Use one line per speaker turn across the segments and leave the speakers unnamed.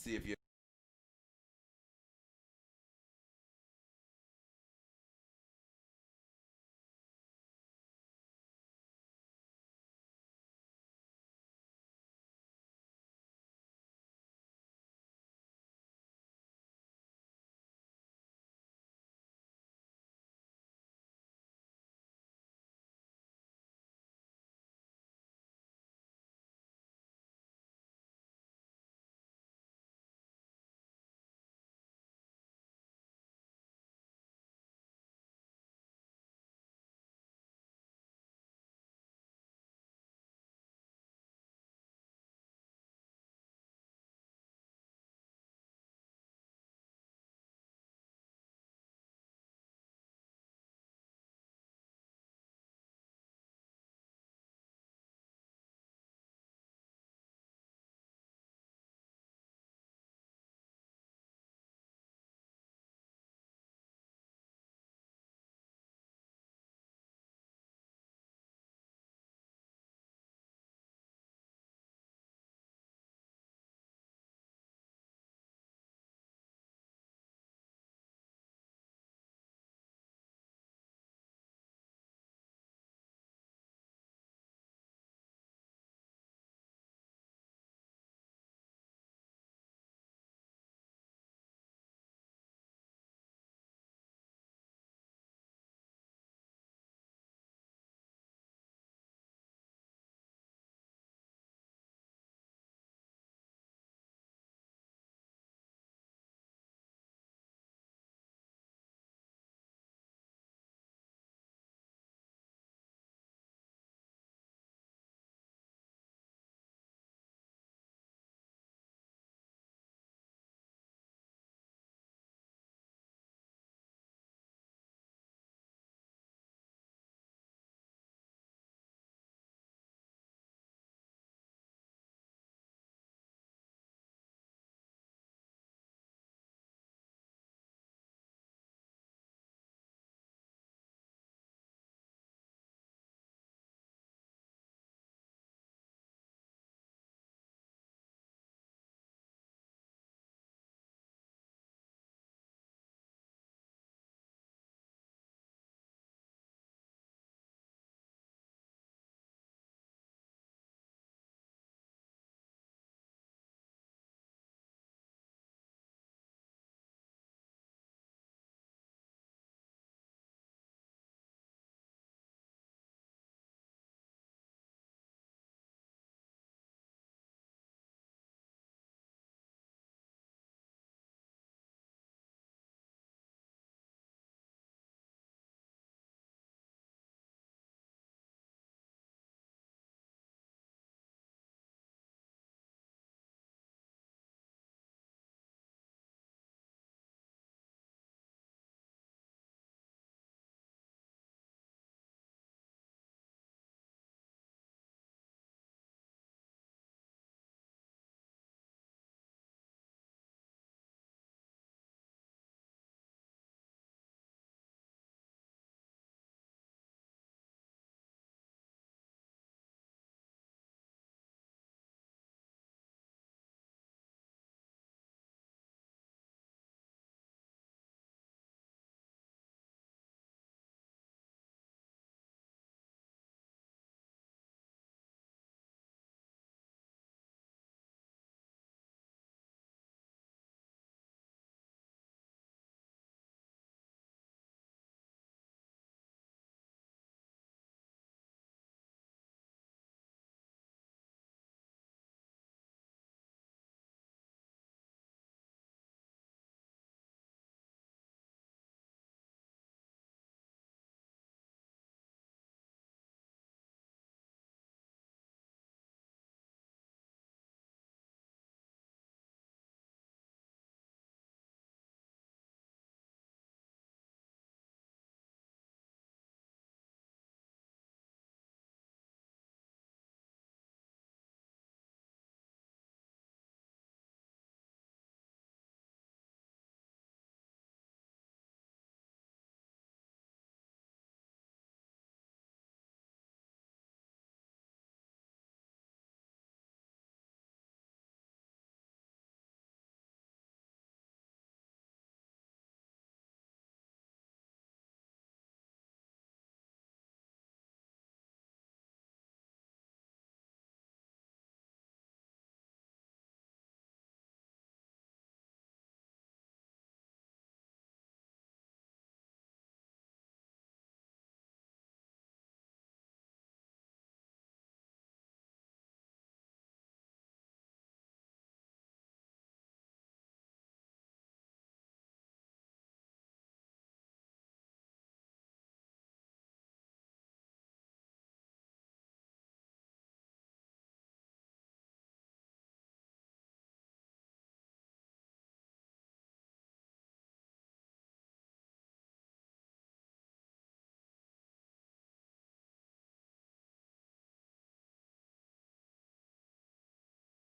see if you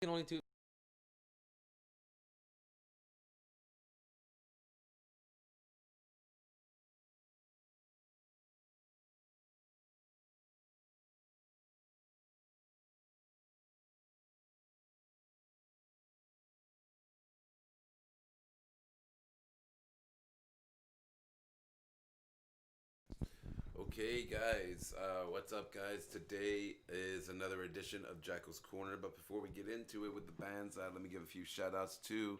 can only do.
Okay, guys, what's up, guys? Today is another edition of Jackal's Corner. But before we get into it with the bands, let me give a few shout outs to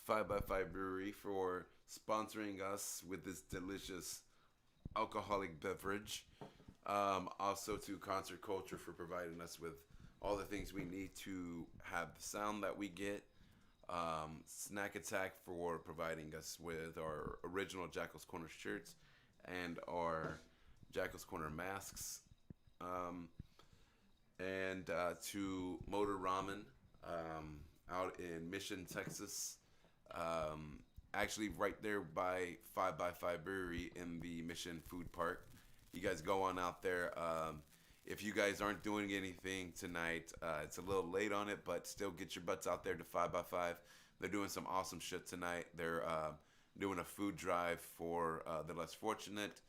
5 by 5 Brewery for sponsoring us with this delicious alcoholic beverage. Also to Concert Culture for providing us with all the things we need to have the sound that we get. Snack Attack for providing us with our original Jackal's Corner shirts and our Jackal's Corner masks. Um, and to Motor Ramen out in Mission, Texas. Actually, right there by 5 by 5 Brewery in the Mission Food Park. You guys go on out there. If you guys aren't doing anything tonight, it's a little late on it, but still get your butts out there to 5 by 5. They're doing some awesome shit tonight. They're doing a food drive for the less fortunate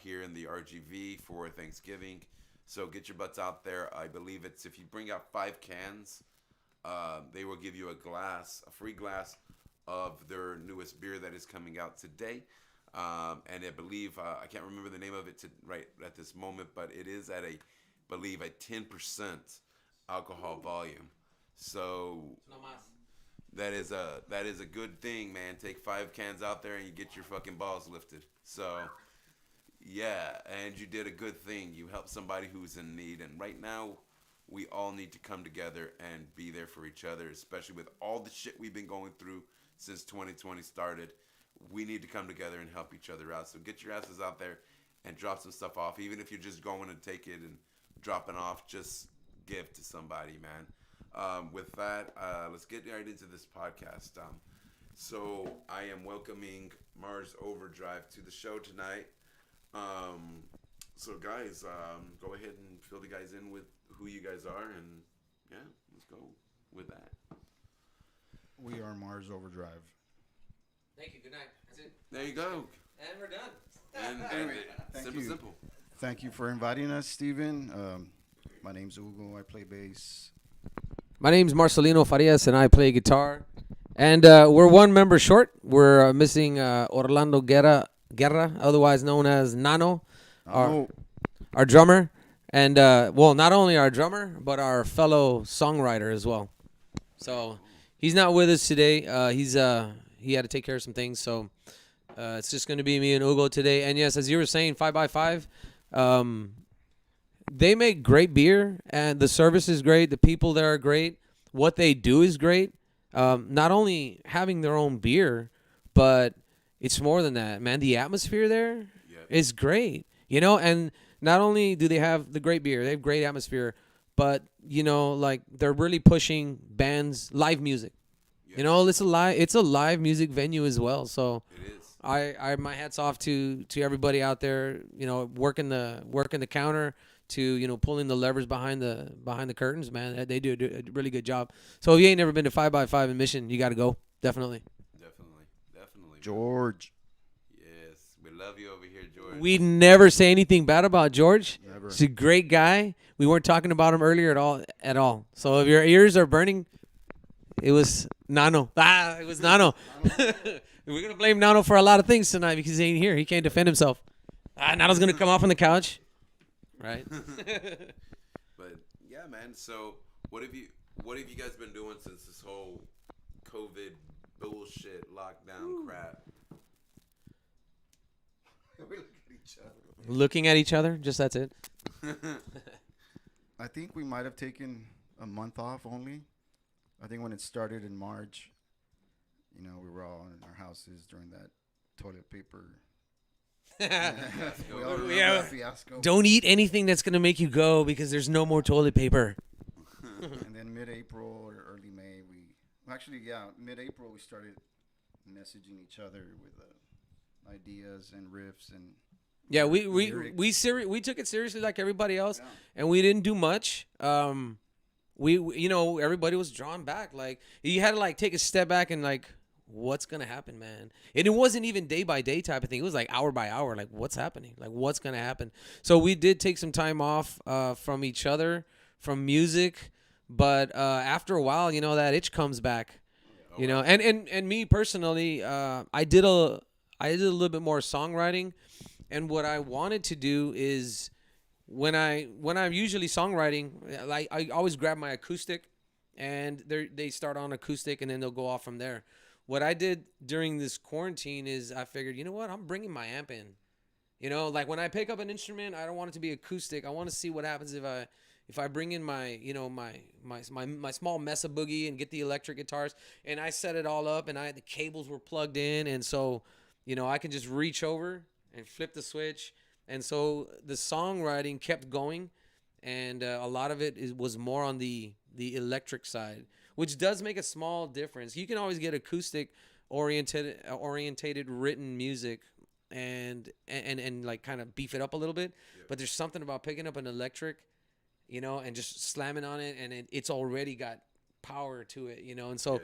here in the RGV for Thanksgiving. So get your butts out there. I believe it's if you bring out 5 cans, they will give you a free glass of their newest beer that is coming out today. And I believe I can't remember the name of it right at this moment, but it is at believe a 10% alcohol volume. So
No más.
that is a good thing, man. Take 5 cans out there and you get your fucking balls lifted. So yeah, and you did a good thing. You helped somebody who's in need, and right now we all need to come together and be there for each other, especially with all the shit we've been going through since 2020 started. We need to come together and help each other out. So get your asses out there and drop some stuff off, even if you're just going to take it and dropping off. Just give to somebody, man. With that, let's get right into this podcast. So I am welcoming Mars Overdrive to the show tonight. So guys, go ahead and fill the guys in with who you guys are, and yeah, let's go with that.
We are Mars OverDrive.
Thank you. Good night. That's it.
There you go.
And we're done.
And
Thank
simple,
you.
simple.
Thank you for inviting us, Steven. My name's Hugo. I play bass.
My name's Marcelino Farias, and I play guitar. And we're one member short. We're missing Orlando Guerra, otherwise known as Nano, our,
Oh,
our drummer. And, well, not only our drummer, but our fellow songwriter as well. So he's not with us today. He had to take care of some things. So it's just going to be me and Hugo today. And, yes, as you were saying, 5 by 5 they make great beer, and the service is great. The people there are great. What they do is great. Not only having their own beer, but it's more than that, man. The atmosphere there
Yep.
is great, and not only do they have the great beer, they have great atmosphere, but, like they're really pushing bands, live music.
Yes.
It's a live music venue as well. So
It is.
I my hats off to everybody out there, working the counter to pulling the levers behind the curtains, man. They do a really good job. So if you ain't never been to 5 by 5 in Mission, you got to go, definitely.
Definitely. Definitely.
George.
Yes. We love you over here, George.
We never say anything bad about George.
Never.
He's a great guy. We weren't talking about him earlier at all. So if your ears are burning, it was Nano. It was Nano. We're gonna blame Nano for a lot of things tonight because he ain't here. He can't defend himself. Nano's gonna come off on the couch, right?
But yeah, man. So what have you guys been doing since this whole COVID bullshit lockdown crap? We look at each other.
Looking at each other, just that's it.
I think we might have taken a month off only. I think when it started in March, we were all in our houses during that toilet paper. We all remember
Yeah.
that fiasco.
Don't eat anything that's gonna make you go because there's no more toilet paper.
And then mid-April or early May, mid-April we started messaging each other with ideas and riffs and
Yeah, we
lyrics.
we took it seriously like everybody else,
Yeah.
and we didn't do much. you know, everybody was drawn back. Like you had to like take a step back and like, what's gonna happen, man? And it wasn't even day by day type of thing. It was like hour by hour. Like what's happening? Like what's gonna happen? So we did take some time off from each other, from music, but after a while, you know, that itch comes back. You know, and me personally, I did a little bit more songwriting, and what I wanted to do is when I'm usually songwriting, like I always grab my acoustic, and they start on acoustic, and then they'll go off from there. What I did during this quarantine is I figured, you know what, I'm bringing my amp in. You know, like when I pick up an instrument, I don't want it to be acoustic. I want to see what happens if I bring in my, you know, my small Mesa Boogie and get the electric guitars, and I set it all up, and the cables were plugged in, and so, you know, I can just reach over and flip the switch, and so the songwriting kept going, and a lot of it was more on the electric side, which does make a small difference. You can always get acoustic orientated written music and like kind of beef it up a little bit, but there's something about picking up an electric, you know, and just slamming on it, and it's already got power to it, you know. And so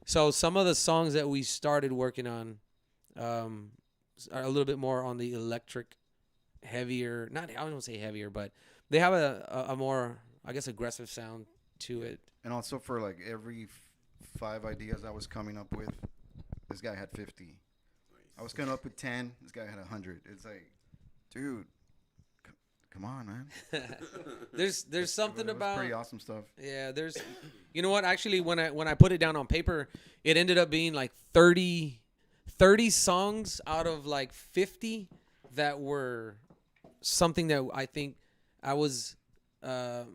so some of the songs that we started working on are a little bit more on the electric, heavier, not, I don't say heavier, but they have a more, I guess, aggressive sound to it.
And also for like every 5 ideas I was coming up with, this guy had 50. I was coming up with 10. This guy had 100. It's like, dude, come on, man.
There's something
It was
about
pretty awesome stuff.
Yeah, there's, you know what? Actually, when I put it down on paper, it ended up being like 30 songs out of like 50 that were something that I think I was, I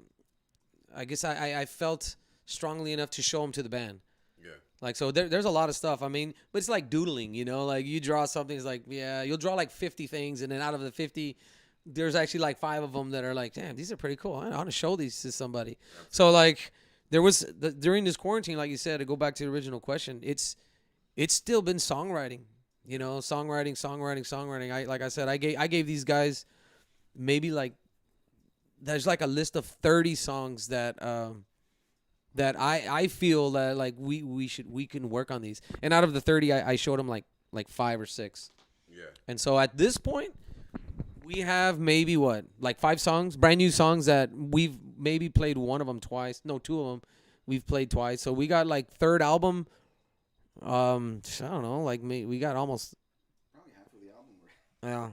guess I felt strongly enough to show them to the band.
Yeah.
Like, so there's a lot of stuff. I mean, but it's like doodling, you know, like you draw something, it's like, yeah, you'll draw like 50 things, and then out of the 50, there's actually like 5 of them that are like, damn, these are pretty cool. I want to show these to somebody. Absolutely. So like there was during this quarantine, like you said, to go back to the original question, it's still been songwriting, you know, songwriting. Like I said, I gave these guys maybe like, there's like a list of 30 songs that that I feel that like we can work on these. And out of the 30, I showed them like 5 or 6.
Yeah.
And so at this point, we have maybe like 5 songs, brand new songs that we've maybe played one of them twice. No, 2 of them we've played twice. So we got like third album. I don't know, like we got almost
Probably half of the album.
yeah.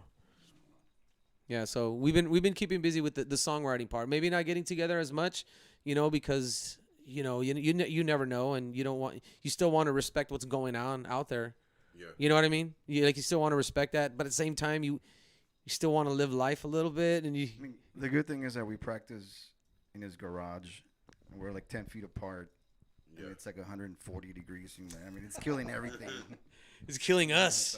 Yeah, so we've been keeping busy with the songwriting part. Maybe not getting together as much, you know, because you know you never know, and you still want to respect what's going on out there.
Yeah.
You know what I mean? You still want to respect that, but at the same time you still want to live life a little bit, and
I mean, the good thing is that we practice in his garage, and we're like 10 feet apart. Yeah. And it's like 140 degrees. I mean, it's killing everything.
It's killing us.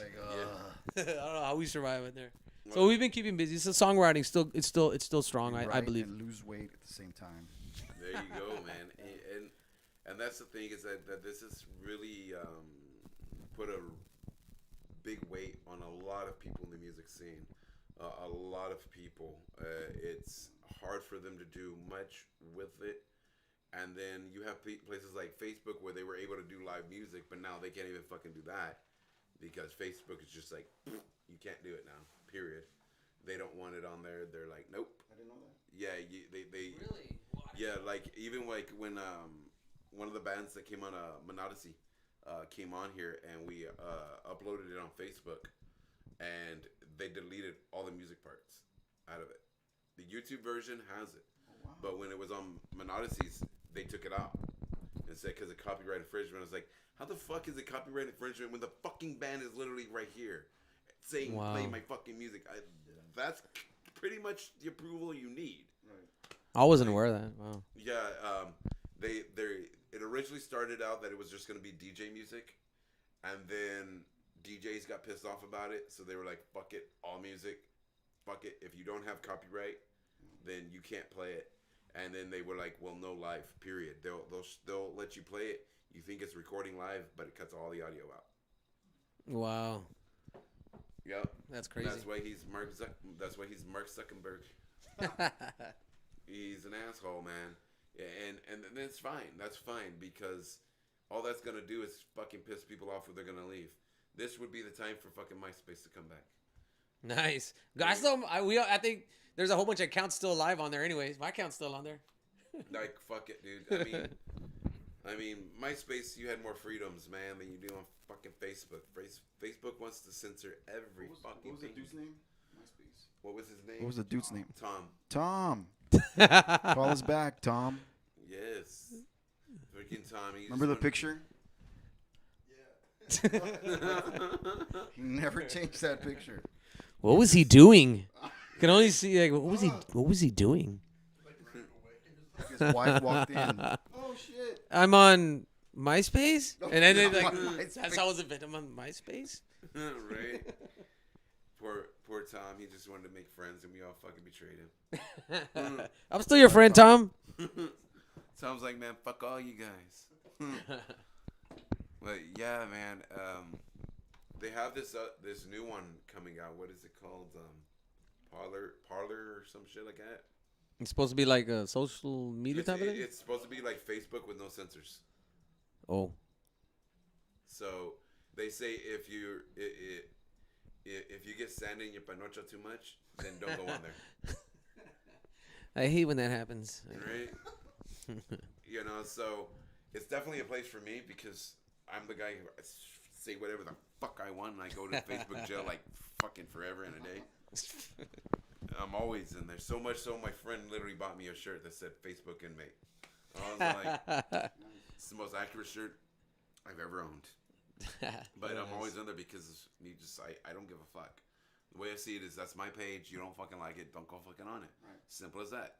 It's like,
I don't know how we survive in there. So we've been keeping busy. So songwriting it's still strong. I believe.
And lose weight at the same time.
There you go, man. And that's the thing, is that this has really put a big weight on a lot of people in the music scene. A lot of people. It's hard for them to do much with it. And then you have places like Facebook where they were able to do live music, but now they can't even fucking do that because Facebook is just like, you can't do it now. Period. They don't want it on there. They're like, nope.
I didn't know that.
Yeah, they
Really?
yeah, like even like when one of the bands that came on Monodyssey came on here, and we uploaded it on Facebook, and they deleted all the music parts out of it. The YouTube version has it, but when it was on Monodyssey's, they took it out and said because of copyright infringement. I was like, how the fuck is it copyright infringement when the fucking band is literally right here saying play my fucking music? That's pretty much the approval you need.
Right.
I wasn't aware of that. Wow.
Yeah, it originally started out that it was just gonna be DJ music, and then DJs got pissed off about it, so they were like, "Fuck it, all music, fuck it. If you don't have copyright, then you can't play it." And then they were like, "Well, no live, period. They'll let you play it. You think it's recording live, but it cuts all the audio out."
Wow.
Yep.
That's crazy.
That's why he's Mark Zuckerberg. He's an asshole, man. Yeah, and that's fine. That's fine because all that's gonna do is fucking piss people off when they're gonna leave. This would be the time for fucking MySpace to come back.
Nice. I think there's a whole bunch of accounts still alive on there. Anyways, my account's still on there.
Like fuck it, dude. I mean, MySpace, you had more freedoms, man, than you do on fucking Facebook. Facebook wants to censor every fucking thing.
What was the dude's name? MySpace.
What was his name?
What was the dude's name?
Tom.
Tom. Call us back, Tom.
Yes. Freaking Tom.
Remember the picture? Yeah. He never changed that picture.
What was he doing? You can only see like what was he doing?
His wife walked in. Oh shit!
I'm on MySpace, and then they like
MySpace.
that's how I was a bit. I'm on MySpace.
Right. Poor Tom. He just wanted to make friends, and we all fucking betrayed him.
I'm still your friend, Tom.
Tom's like, man, fuck all you guys. But yeah, man. They have this new one coming out. What is it called? Parlor or some shit like that.
It's supposed to be like a social media type of thing.
It's supposed to be like Facebook with no censors.
Oh.
So they say if you get sand in your panocha too much, then don't go on there.
I hate when that happens.
Right? So it's definitely a place for me because I'm the guy who say whatever the fuck I want, and I go to Facebook jail like fucking forever and a day. I'm always in there. So much so my friend literally bought me a shirt that said Facebook inmate. I was like, it's the most accurate shirt I've ever owned. But I'm always in there because I don't give a fuck. The way I see it is that's my page. You don't fucking like it, don't go fucking on it. Right. Simple as that.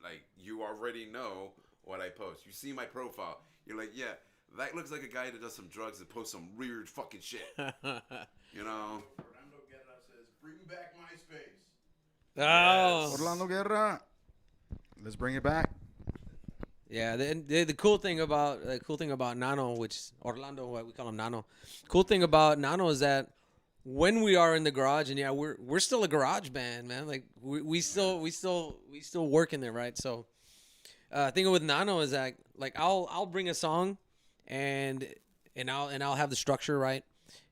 Like, you already know what I post. You see my profile. You're like, yeah, that looks like a guy that does some drugs and posts some weird fucking shit. You know?
Fernando Guerra says, bring back MySpace.
Oh.
Orlando Guerra. Let's bring it back.
Yeah, the cool thing about Nano, which Orlando, what we call him Nano. Cool thing about Nano is that when we are in the garage, and yeah, we're still a garage band, man. Like we still work in there, right? So, thing with Nano is that like I'll bring a song, and I'll have the structure right,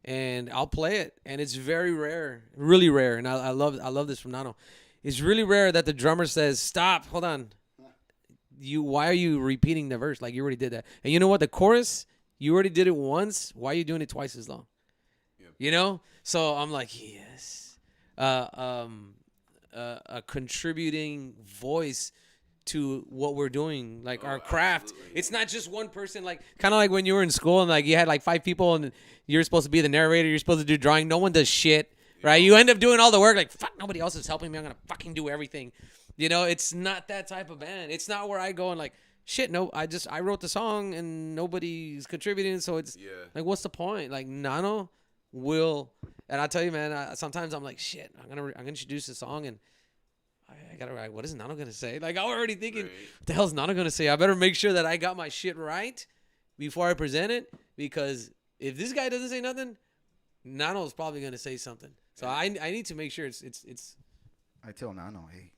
and I'll play it, and it's very rare, really rare, and I love this from Nano. It's really rare that the drummer says, "Stop, hold on." Why are you repeating the verse? Like, you already did that. And you know what? The chorus, you already did it once. Why are you doing it twice as long?
Yep.
You know? So I'm like, yes. A contributing voice to what we're doing, like our craft.
Absolutely.
It's not just one person. Like, kind of like when you were in school and like you had like 5 people and you're supposed to be the narrator. You're supposed to do drawing. No one does shit, right? You end up doing all the work. Like, fuck, nobody else is helping me. I'm gonna fucking do everything. You know, it's not that type of band. It's not where I go and like, shit, no, I wrote the song and nobody's contributing. So it's like, what's the point? Like, Nano will, and I tell you, man, sometimes I'm like, shit, I'm gonna introduce the song and I gotta write. What is Nano gonna say? Like, I'm already thinking, what the hell is Nano gonna say? I better make sure that I got my shit right before I present it, because if this guy doesn't say nothing, Nano's probably gonna say something. So I need to make sure it's.
I tell Nano, hey.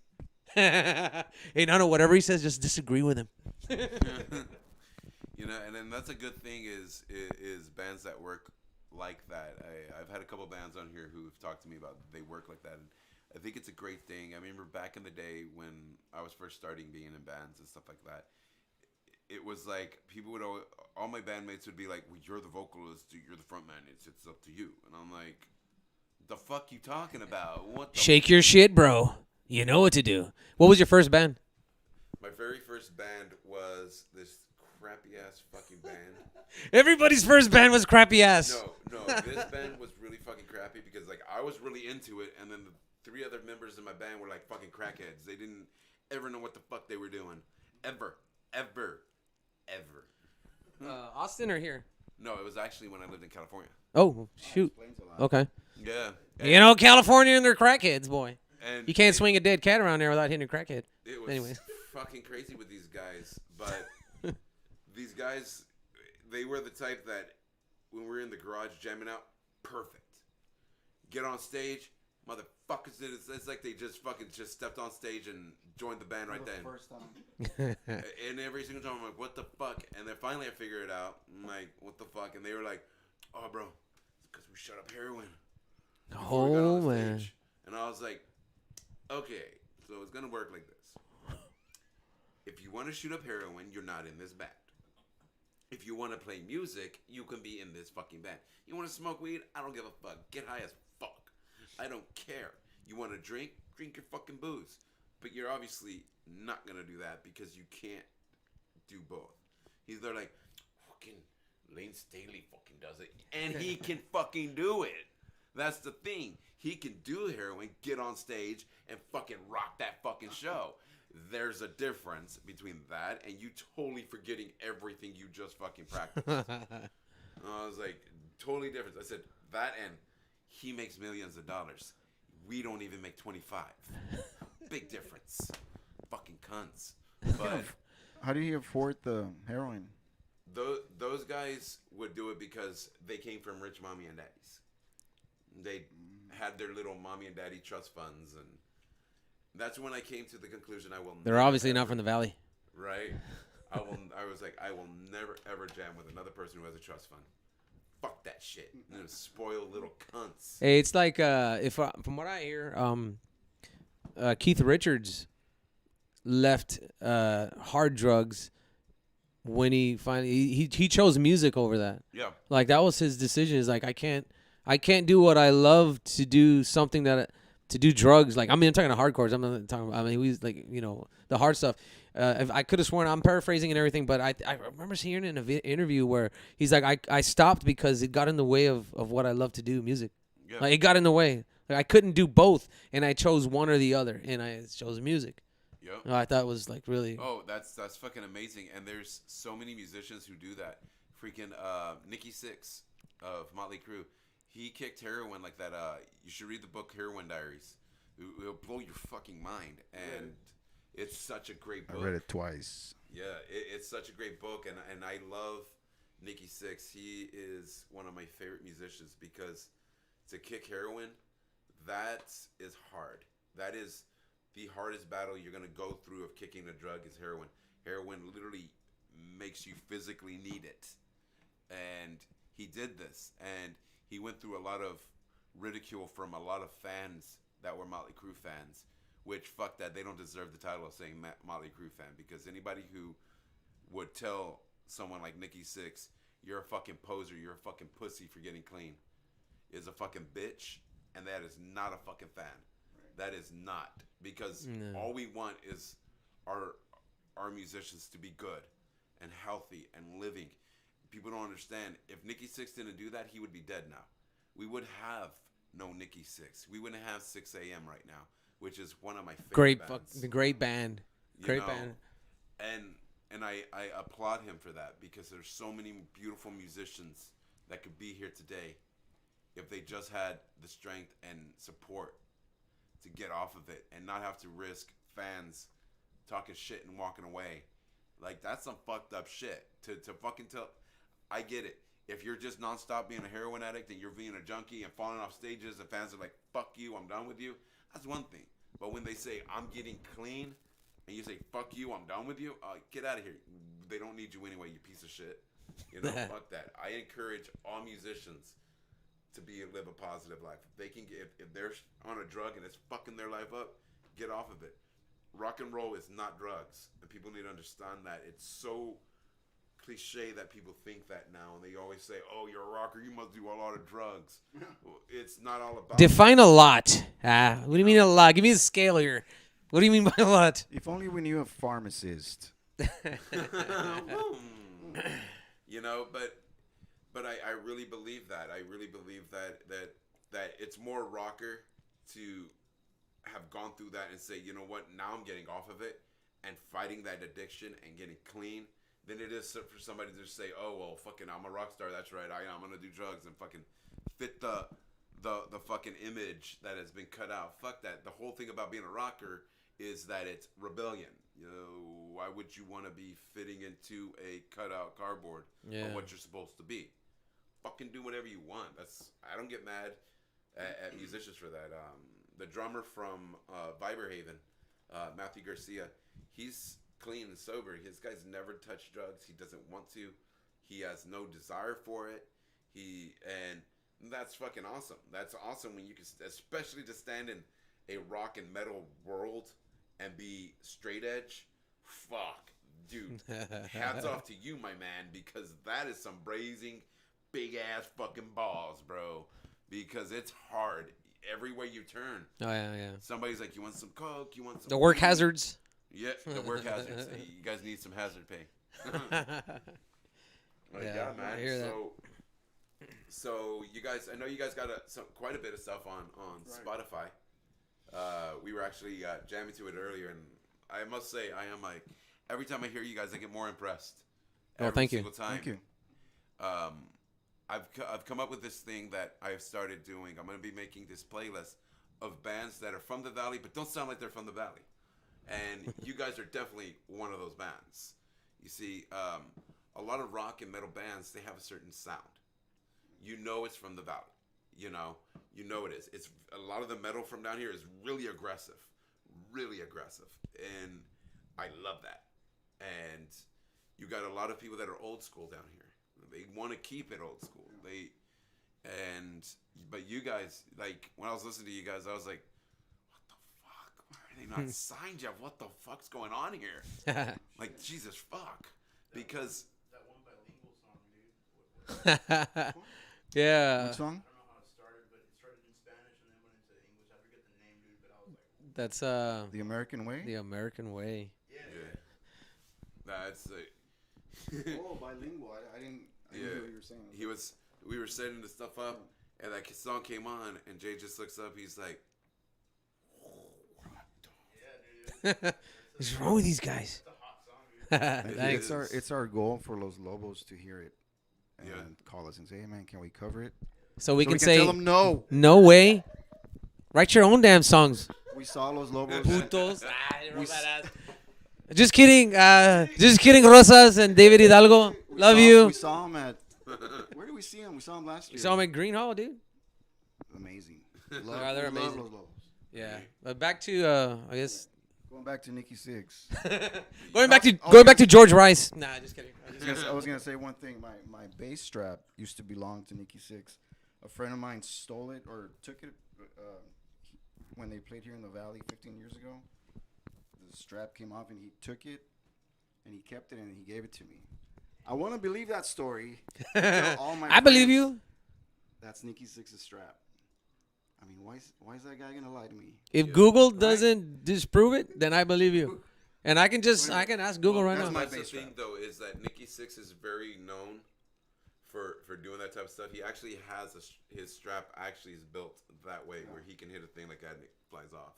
Hey, Nano, whatever he says, just disagree with him.
You know, and then that's a good thing is bands that work like that. I've had a couple bands on here who've talked to me about they work like that, and I think it's a great thing. I remember back in the day when I was first starting being in bands and stuff like that, it was like people would all my bandmates would be like, well, you're the vocalist, you're the front man, it's up to you. And I'm like, the fuck you talking about? What the
Shake your shit, bro. You know what to do. What was your first band?
My very first band was this crappy ass fucking band.
Everybody's first band was crappy ass.
No, this band was really fucking crappy because like I was really into it, and then the 3 other members in my band were like fucking crackheads. They didn't ever know what the fuck they were doing. Ever.
Austin or here?
No, it was actually when I lived in California.
Oh, shoot. Okay.
Yeah.
You know, California and their crackheads, boy.
And
You can't swing a dead cat around there without hitting a crackhead.
It was
Anyways.
fucking crazy with these guys, but these guys, they were the type that when we were in the garage jamming out, perfect. Get on stage, Motherfuckers, it's like they just fucking just stepped on stage and joined the band right then.
First time.
And every single time I'm like, what the fuck? And then finally I figured it out. I'm like, what the fuck? And they were like, oh, bro, it's because we shut up heroin. before we got
Oh
on the
man.
stage. And I was like, okay, so it's going to work like this. If you want to shoot up heroin, you're not in this band. If you want to play music, you can be in this fucking band. You want to smoke weed? I don't give a fuck. Get high as fuck. I don't care. You want to drink? Drink your fucking booze. But you're obviously not going to do that because you can't do both. They're like, fucking Lane Staley fucking does it. And he can fucking do it. That's the thing. He can do heroin, get on stage, and fucking rock that fucking show. There's a difference between that and you totally forgetting everything you just fucking practiced. I was like, totally different. I said, that and he makes millions of dollars. We don't even make 25. Big difference. Fucking cunts. But
How do you afford the heroin?
those guys would do it because they came from rich mommy and daddies. They had their little mommy and daddy trust funds, and that's when I came to the conclusion I will.
They're
never,
obviously not
ever-
from the valley.
right. I was like, I will never ever jam with another person who has a trust fund. Fuck that shit. Them spoiled little cunts.
Hey, it's like if from what I hear, Keith Richards left hard drugs when he finally he chose music over that.
Yeah.
Like that was his decision. Is like I can't do what I love to do something to do drugs. Like I mean I'm talking to hardcores. I'm not talking. I mean he's like the hard stuff. If I could have sworn I'm paraphrasing and everything, but I remember hearing in an interview where he's like I stopped because it got in the way of what I love to do, music.
Yeah.
Like it got in the way. Like I couldn't do both, and I chose one or the other, and I chose music.
Yep.
I thought it was like really.
Oh, that's fucking amazing. And there's so many musicians who do that. Freaking Nikki Sixx of Motley Crue. He kicked heroin like that. You should read the book Heroin Diaries. It'll blow your fucking mind. And it's such a great book.
I read it twice.
Yeah, it's such a great book. And I love Nikki Sixx. He is one of my favorite musicians because to kick heroin, that is hard. That is the hardest battle you're going to go through of kicking a drug is heroin. Heroin literally makes you physically need it. And he did this. And he went through a lot of ridicule from a lot of fans that were Motley Crue fans. Which, fuck that, they don't deserve the title of saying Motley Crue fan. Because anybody who would tell someone like Nikki Sixx, you're a fucking poser, you're a fucking pussy for getting clean, is a fucking bitch. And that is not a fucking fan. That is not. Because all we want is our musicians to be good and healthy and living. People don't understand. If Nikki Sixx didn't do that, he would be dead now. We would have no Nikki Sixx. We wouldn't have 6 a.m. right now, which is one of my favorite bands.
The great band. Great band.
And I applaud him for that because there's so many beautiful musicians that could be here today if they just had the strength and support to get off of it and not have to risk fans talking shit and walking away. Like, that's some fucked up shit. To fucking tell... I get it. If you're just nonstop being a heroin addict and you're being a junkie and falling off stages and fans are like, fuck you, I'm done with you, that's one thing. But when they say, I'm getting clean, and you say, fuck you, I'm done with you, get out of here. They don't need you anyway, you piece of shit. Fuck that. I encourage all musicians to live a positive life. If they can get, if they're on a drug and it's fucking their life up, get off of it. Rock and roll is not drugs, and people need to understand that. It's so cliche that people think that now, and they always say, "Oh, you're a rocker, you must do a lot of drugs." Well, it's not all about.
Define a lot. What do you mean a lot? Give me a scale here. What do you mean by a lot?
If only we knew a pharmacist.
But I really believe that. I really believe that it's more rocker to have gone through that and say, you know what, now I'm getting off of it and fighting that addiction and getting clean than it is for somebody to just say, oh, well, fucking, I'm a rock star. That's right. I'm going to do drugs and fucking fit the fucking image that has been cut out. Fuck that. The whole thing about being a rocker is that it's rebellion. Why would you want to be fitting into a cutout cardboard of what you're supposed to be? Fucking do whatever you want. I don't get mad at musicians for that. The drummer from Viberhaven, Matthew Garcia, he's clean and sober. His guy's never touched drugs. He doesn't want to. He has no desire for it. And that's fucking awesome. That's awesome when you can, especially to stand in a rock and metal world and be straight edge. Fuck, dude. Hats off to you, my man, because that is some brazen, big ass fucking balls, bro. Because it's hard every way you turn.
Oh yeah.
Somebody's like, "You want some coke? You want some
The work
weed?"
hazards.
Yeah, the work hazards. Hey, you guys need some hazard pay.
Yeah,
man.
I hear that.
So you guys, I know you guys got quite a bit of stuff on Spotify. We were actually jamming to it earlier, and I must say, I am like, every time I hear you guys, I get more impressed.
Oh, thank you.
Single time.
Thank you.
I've come up with this thing that I've started doing. I'm going to be making this playlist of bands that are from the Valley, but don't sound like they're from the Valley. And you guys are definitely one of those bands. You see, a lot of rock and metal bands, they have a certain sound. You know it's from the Valley. You know it is. It's a lot of the metal from down here is really aggressive, and I love that. And you got a lot of people that are old school down here. They want to keep it old school. But you guys, like when I was listening to you guys, I was like, what the fuck? Why are they not signed yet? What the fuck's going on here? Like Jesus fuck, because
That one bilingual song, dude.
Yeah.
What song?
I don't know how it started, but it started in Spanish and then went into English. I forget the name, dude, but I was like,
That's
The American Way?
The American Way.
yeah, that's
Oh, bilingual. I didn't hear what you were saying.
We were setting the stuff up, and that song came on, and Jay just looks up. He's like,
yeah, dude.
What's wrong with these guys?
It's a hot song, dude.
Thanks.
It's our goal for Los Lobos to hear it and
Yeah.
call us and say, hey, man, can we cover it?
So we
So
can say
tell them no.
no way. Write your own damn songs.
We saw Los Lobos.
Putos.
We s-
Just kidding. Just kidding, Rosas and David Hidalgo. Love you.
We saw him at. Where did we see him? We saw him last year.
You saw him at Green Hall, dude.
Amazing.
they're
we love
amazing.
Los Lobos.
Yeah. But back to I guess
Going back to Nikki Six.
going back to George Rice. Nah, just kidding.
I was gonna say one thing. My bass strap used to belong to Nikki Six. A friend of mine stole it or took it when they played here in the Valley 15 years ago. The strap came off and he took it and he kept it and he gave it to me. I want to believe that story. Tell all my
I believe
friends
you.
That's Nikki Six's strap. I mean, why is that guy gonna lie to me?
If Google doesn't disprove it, then I believe you. And I can ask Google right
that's
now.
my
that's the
bass
thing,
strap.
though, is that Nikki Six is very known for doing that type of stuff. He actually has his strap actually is built that way where he can hit a thing like that and it flies off.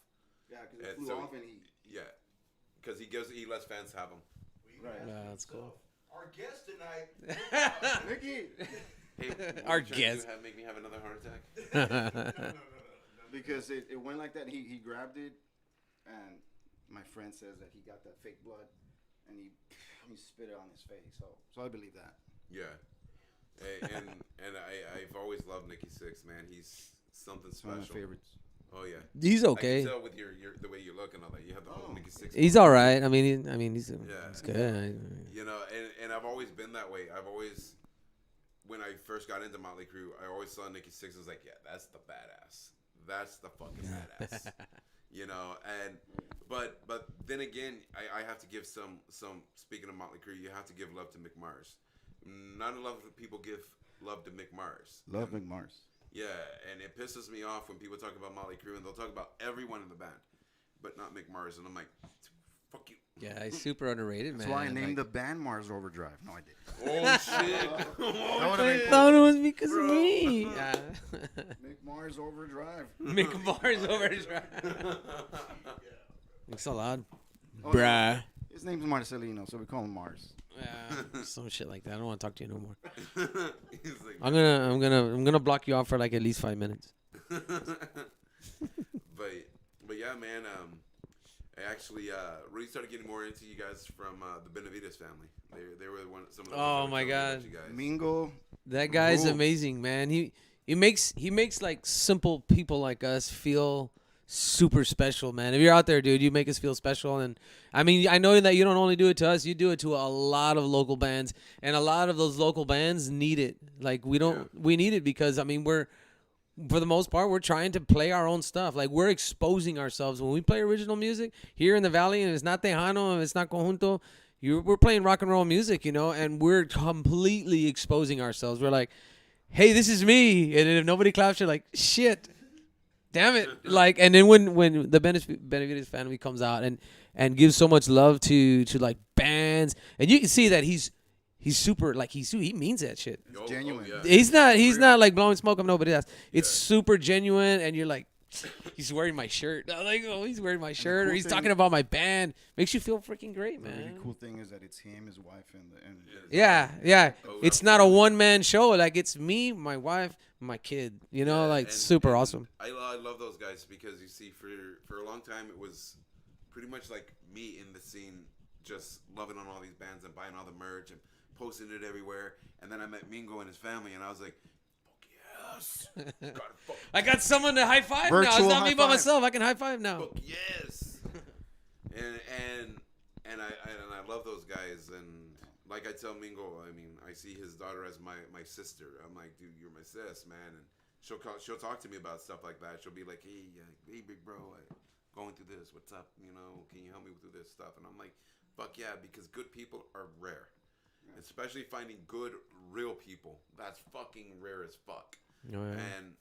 Yeah, because
And
it flew
so
off and he.
Yeah, because he lets fans have them.
Right.
Yeah, that's cool.
Our guest tonight.
Nikki.
Hey, what
Our
you trying to do,
guest.
make me have another heart attack?
Because it went like that. He grabbed it, and my friend says that he got that fake blood, and he spit it on his face. So I believe that.
Yeah, and I've always loved Nikki Six, man. He's something
It's one of
special.
my favorites.
Oh yeah,
He's
I
okay.
can tell with your the way you look and all that. You have the whole Nikki Six.
He's all right. I mean, he's good.
You know, and I've always been that way. I've always, when I first got into Motley Crue, I always saw Nikki Six. I was like, yeah, that's the badass. That's the fucking badass. You know, but then again, I have to give some. Speaking of Motley Crue, you have to give love to Mick Mars. Not a lot of people give love to Mick Mars.
Love McMars.
Yeah, and it pisses me off when people talk about Motley Crue and they'll talk about everyone in the band, but not Mick Mars, and I'm like, fuck you.
Yeah, he's super underrated, man.
That's why I named the
Like,
band Mars Overdrive. No, I didn't.
Oh shit!
That would've
I
been
thought it was because of me. Yeah.
McMars Overdrive.
Mick Mars overdrive. Thanks a lot,
Oh,
bruh.
His name's Marcelino, so we call him Mars.
Yeah, some shit like that. I don't want to talk to you no more.
He's like,
I'm gonna block you off for like at least 5 minutes.
but yeah, man. I actually really started getting more into you guys from the Benavides family. They were some of the.
Oh
ones that
my
were telling me
God.
about you guys.
Mingo.
That guy's
Ooh.
amazing, man. he makes like simple people like us feel super special, man. If you're out there, dude, you make us feel special. And I mean, I know that you don't only do it to us, you do it to a lot of local bands, and a lot of those local bands need it. Like we need it because I mean, for the most part, we're trying to play our own stuff. Like we're exposing ourselves when we play original music here in the Valley, and it's not Tejano, and it's not Conjunto. We're playing rock and roll music, and we're completely exposing ourselves. We're like, hey, this is me, and if nobody claps, you're like, shit. Damn it! Like, and then when the Benavides family comes out and gives so much love to like bands, and you can see that he's super, like he means that shit.
It's genuine.
yeah.
He's not like blowing smoke up nobody else. It's super genuine, and you're like, he's wearing my shirt. I'm like, oh, he's wearing my shirt,
cool
or he's
thing-
talking about my band. Makes you feel freaking great,
The
man.
really cool thing is that it's him, his wife, and
Yeah. It's not a one man show. Like it's me, my wife, my kid. Like super awesome.
I love those guys because you see, for a long time it was pretty much like me in the scene, just loving on all these bands and buying all the merch and posting it everywhere. And then I met Mingo and his family, and I was like, fuck yes,
I got someone to high five now. It's
Virtual
not me
high
by
five.
myself. I can high five now.
fuck yes. and I love those guys. And like I tell Mingo, I mean, I see his daughter as my sister. I'm like, dude, you're my sis, man. And she'll talk to me about stuff like that. She'll be like, hey, big bro, going through this. What's up? Can you help me through this stuff? And I'm like, fuck yeah, because good people are rare. Especially finding good, real people. That's fucking rare as fuck.
Oh, yeah.
And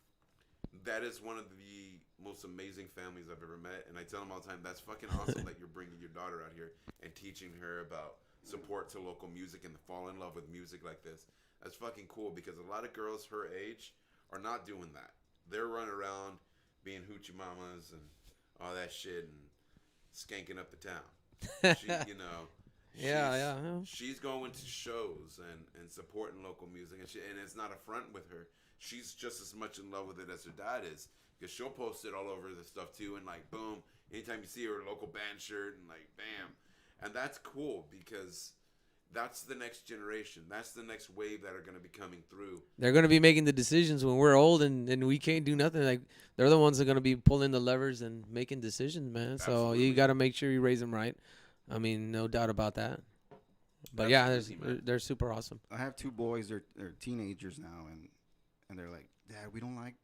that is one of the most amazing families I've ever met. And I tell them all the time, that's fucking awesome that you're bringing your daughter out here and teaching her about support to local music and fall in love with music like this. That's fucking cool because a lot of girls her age are not doing that. They're running around being hoochie mamas and all that shit and skanking up the town. She's going to shows and supporting local music, and it's not a front with her. She's just as much in love with it as her dad is, because she'll post it all over the stuff too, and like boom, anytime you see her local band shirt and like bam, and that's cool because that's the next generation. That's the next wave that are going to be coming through.
They're going to be making the decisions when we're old and we can't do nothing. Like they're the ones that are going to be pulling the levers and making decisions, man. So you got to make sure you raise them right. I mean, no doubt about that. But they're super awesome.
I have two boys. They're teenagers now, and they're like, Dad, we don't like,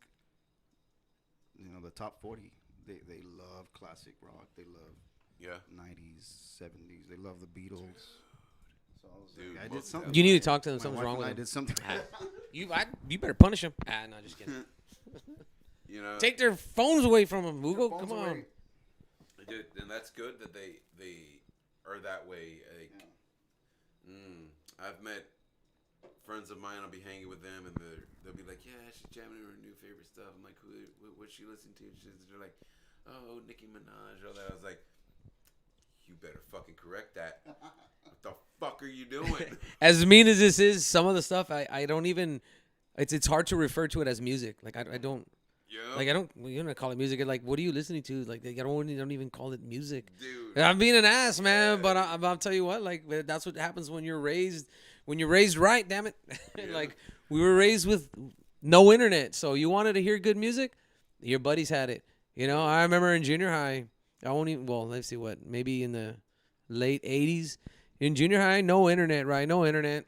the top 40. They love classic rock. They love 90s, 70s. They love the Beatles. So I was like, I did something.
You need to talk to them.
My
Something's
wife
wrong
and
with
I
them.
did something.
You better punish them. No, just kidding. Take their phones away from them, Hugo. Come on.
Dude, and that's good that they are that way. Like, I've met friends of mine. I'll be hanging with them, and they'll be like, "Yeah, she's jamming her new favorite stuff." I'm like, "What's she listening to?" They're like, "Oh, Nicki Minaj." All that. I was like, "You better fucking correct that. What the fuck are you doing?"
As mean as this is, some of the stuff I don't even. It's hard to refer to it as music. Like I don't.
Yeah.
Like you don't call it music. Like, what are you listening to? Like, I don't even call it music.
Dude.
I'm being an ass, man. But I'll tell you what. Like, that's what happens when you're raised right. Damn it. Like, we were raised with no internet, so you wanted to hear good music. Your buddies had it. I remember in junior high. Let's see what. Maybe in the late '80s, in junior high, no internet, right? No internet.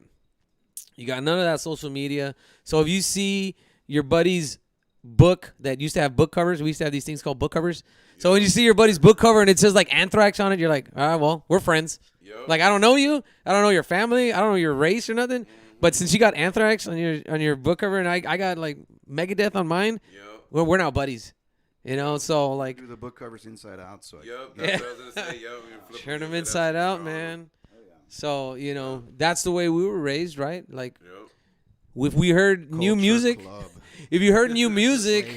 You got none of that social media. So if you see your buddies book that used to have book covers. We used to have these things called book covers. So when you see your buddy's book cover and it says like Anthrax on it, you're like, all right, well, we're friends.
Yep.
Like, I don't know you. I don't know your family. I don't know your race or nothing. But since you got Anthrax on your book cover and I got like Megadeth on mine, well, we're now buddies. So like.
Do the book covers inside out. So
Yep, that's what I was going to say.
Turn them inside out, man. So, that's the way we were raised, right? Like, if we heard new music. If you heard new music,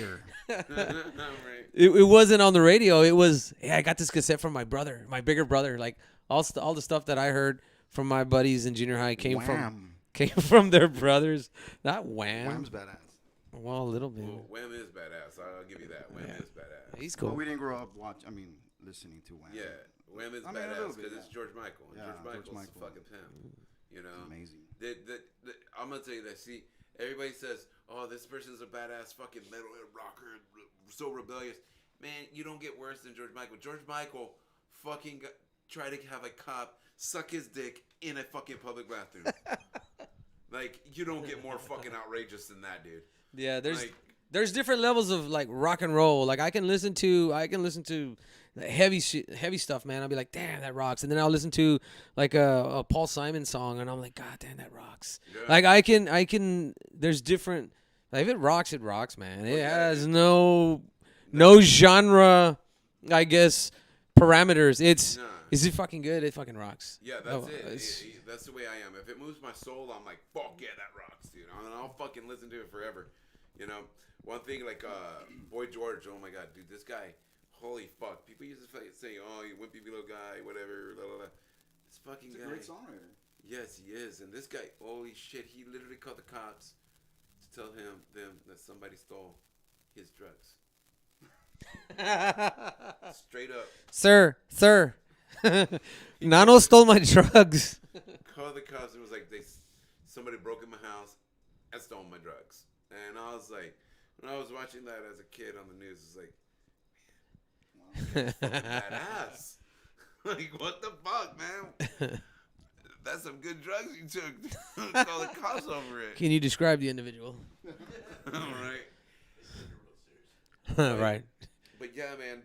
it wasn't on the radio. It was, hey, I got this cassette from my brother, my bigger brother. Like all the stuff that I heard from my buddies in junior high came from their brothers. Not Wham.
Wham's badass.
Well, a little bit.
Well, Wham is badass. I'll give you that. Wham is badass.
He's cool.
Well, we didn't grow up listening to Wham.
Yeah, Wham is badass because it's George Michael. And George Michael's a fucking pimp.
Amazing.
I'm gonna tell you that. See, everybody says, "Oh, this person's a badass fucking metalhead rocker, so rebellious." Man, you don't get worse than George Michael. George Michael fucking tried to have a cop suck his dick in a fucking public bathroom. Like, you don't get more fucking outrageous than that, dude.
Yeah,
Like,
there's different levels of like rock and roll. Like I can listen to the heavy stuff, man. I'll be like, damn, that rocks. And then I'll listen to like a Paul Simon song, and I'm like, God damn, that rocks.
Yeah.
Like I can. There's different. Like if it rocks, man. It has no genre, I guess, parameters. It's
Nah.
is it fucking good? It fucking rocks.
Yeah, that's
Oh,
it. That's the way I am. If it moves my soul, I'm like, fuck yeah, that rocks, dude. And I'll fucking listen to it forever. You know, one thing like Boy George. Oh my god, dude, this guy, holy fuck. People used to say, oh, you wimpy little guy, whatever. Blah, blah, blah. This fucking
He's a
guy.
great songwriter.
Yes, he is. And this guy, holy shit, he literally called the cops to tell them that somebody stole his drugs. Straight up.
Sir. Nano stole my drugs.
Called the cops and was like, somebody broke in my house and stole my drugs. And I was like, when I was watching that as a kid on the news, it's like, man, that's fucking badass. Like, what the fuck, man? That's some good drugs you took. Call the cops over it.
Can you describe the individual?
All right.
Right.
But yeah, man,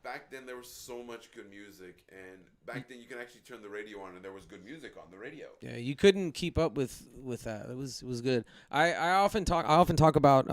back then there was so much good music, and back then you can actually turn the radio on and there was good music on the radio.
Yeah, you couldn't keep up with that. It was good. I often talk about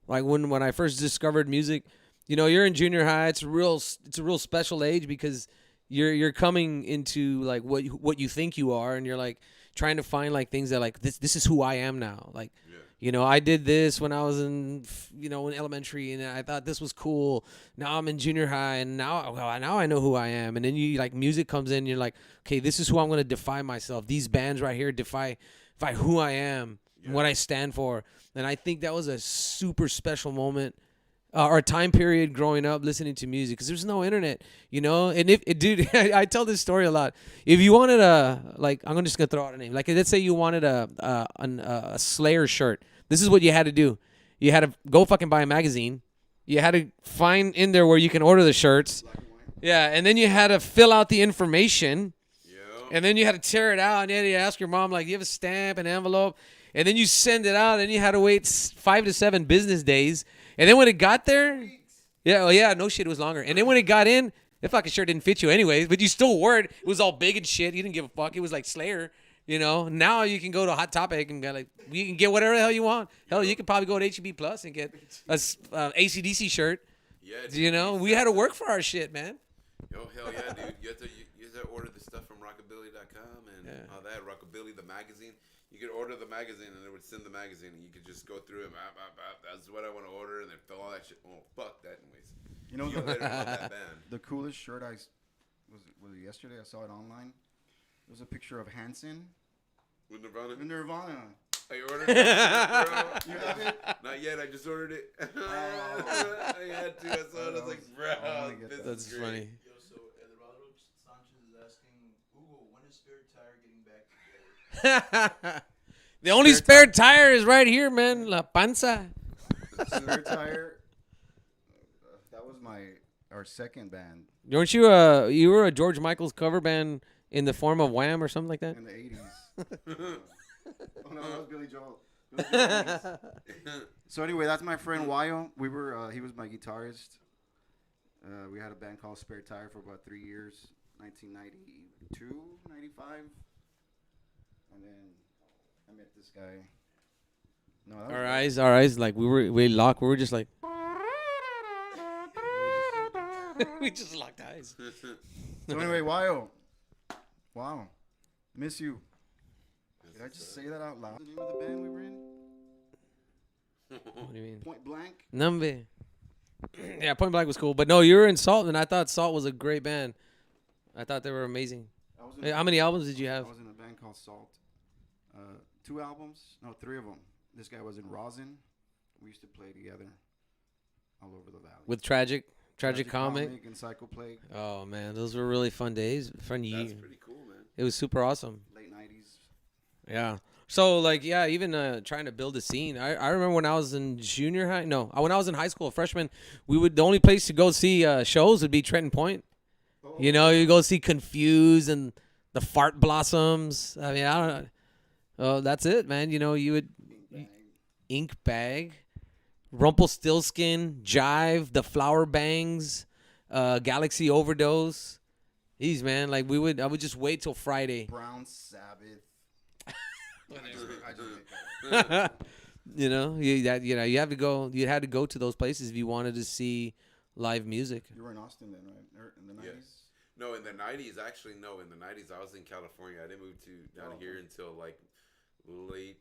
like when I first discovered music. You know, you're in junior high. It's a real special age because you're coming into like what you think you are, and you're like trying to find like things that like this is who I am now. Like,
Yeah.
you know, I did this when I was in elementary, and I thought this was cool. Now I'm in junior high, and now I know who I am. And then you like music comes in, and you're like, okay, this is who I'm gonna define myself. These bands right here define who I am and what I stand for. And I think that was a super special moment. Or a time period growing up listening to music because there's no internet, you know. And dude, I tell this story a lot. If you wanted I'm just gonna throw out a name. Like, let's say you wanted a Slayer shirt. This is what you had to do. You had to go fucking buy a magazine. You had to find in there where you can order the shirts. Yeah, and then you had to fill out the information.
Yeah.
And then you had to tear it out, and you had to ask your mom, like, do you have a stamp, an envelope? And then you send it out, and you had to wait 5 to 7 business days. And then when it got there, no shit, it was longer. And then when it got in, it fucking sure didn't fit you anyways, but you still wore it. It was all big and shit. You didn't give a fuck. It was like Slayer, you know. Now you can go to Hot Topic and you can get whatever the hell you want. Hell, you can probably go to HEB Plus and get a AC/DC shirt.
Yeah, dude,
You know, we had to work for our shit, man.
Oh, hell yeah, dude. You have to order the stuff from rockabilly.com and all that. Rockabilly, the magazine. You could order the magazine, and it would send the magazine, and you could just go through it. That's what I want to order, and then fill all that shit. Oh, fuck that anyways.
You know,
Later on that band.
the coolest shirt was it yesterday? I saw it online. It was a picture of Hanson
With Nirvana?
with Nirvana.
I ordered it.
You have it?
Not yet. I just ordered it. I had to. I saw it. I was like, bro,
I wanna get
this
that.
That's
is great.
funny.
Yo, so Eduardo Sanchez is asking Google, when is Spare Tire getting back together?
The only spare tire is right here, man. La Panza.
Spare Tire. That was our second band
Weren't you you were a George Michael's cover band in the form of Wham or something like that?
in the 80s. Oh no, that was Billy Joel. Billy Joel 80s. So anyway, that's my friend Wayo. We were he was my guitarist. We had a band called Spare Tire for about 3 years, 1992, 95. And then I met this guy. No, that was
Our eyes, like we locked. We were just like, we just locked eyes.
So anyway, Wayo. Wow. Miss you. Did I just say that out loud? The name of the band we were in?
What do you mean?
Point Blank.
Numbe. Yeah, Point Blank was cool, but no, you were in Salt, and I thought Salt was a great band. I thought they were amazing.
I was in
Hey, how many albums did you
I
have?
was in a band called Salt. 2 albums? No, 3 of them. This guy was in Rosin. We used to play together all over the valley.
With Tragic Comic.
And Psycho Plague.
Oh man, those were really fun days, fun years.
That's pretty cool, man.
It was super awesome.
Late 90s.
Yeah. So like yeah, even trying to build a scene. I remember when I was in junior high. No, when I was in high school, a freshman, the only place to go see shows would be Trenton Point. You know, you go see Confused and the Fart Blossoms. I mean, I don't know. Oh, that's it, man. You know, you would Ink Bag, Rumpelstiltskin, Jive, the Flower Bangs, Galaxy Overdose. These man, like I would just wait till Friday.
Brown Sabbath. I just make that up.
You know, you had to go to those places if you wanted to see live music.
You were in Austin then, right? In the 90s?
Yeah. No, in the 90s, actually, no. In the 90s, I was in California. I didn't move down here until like late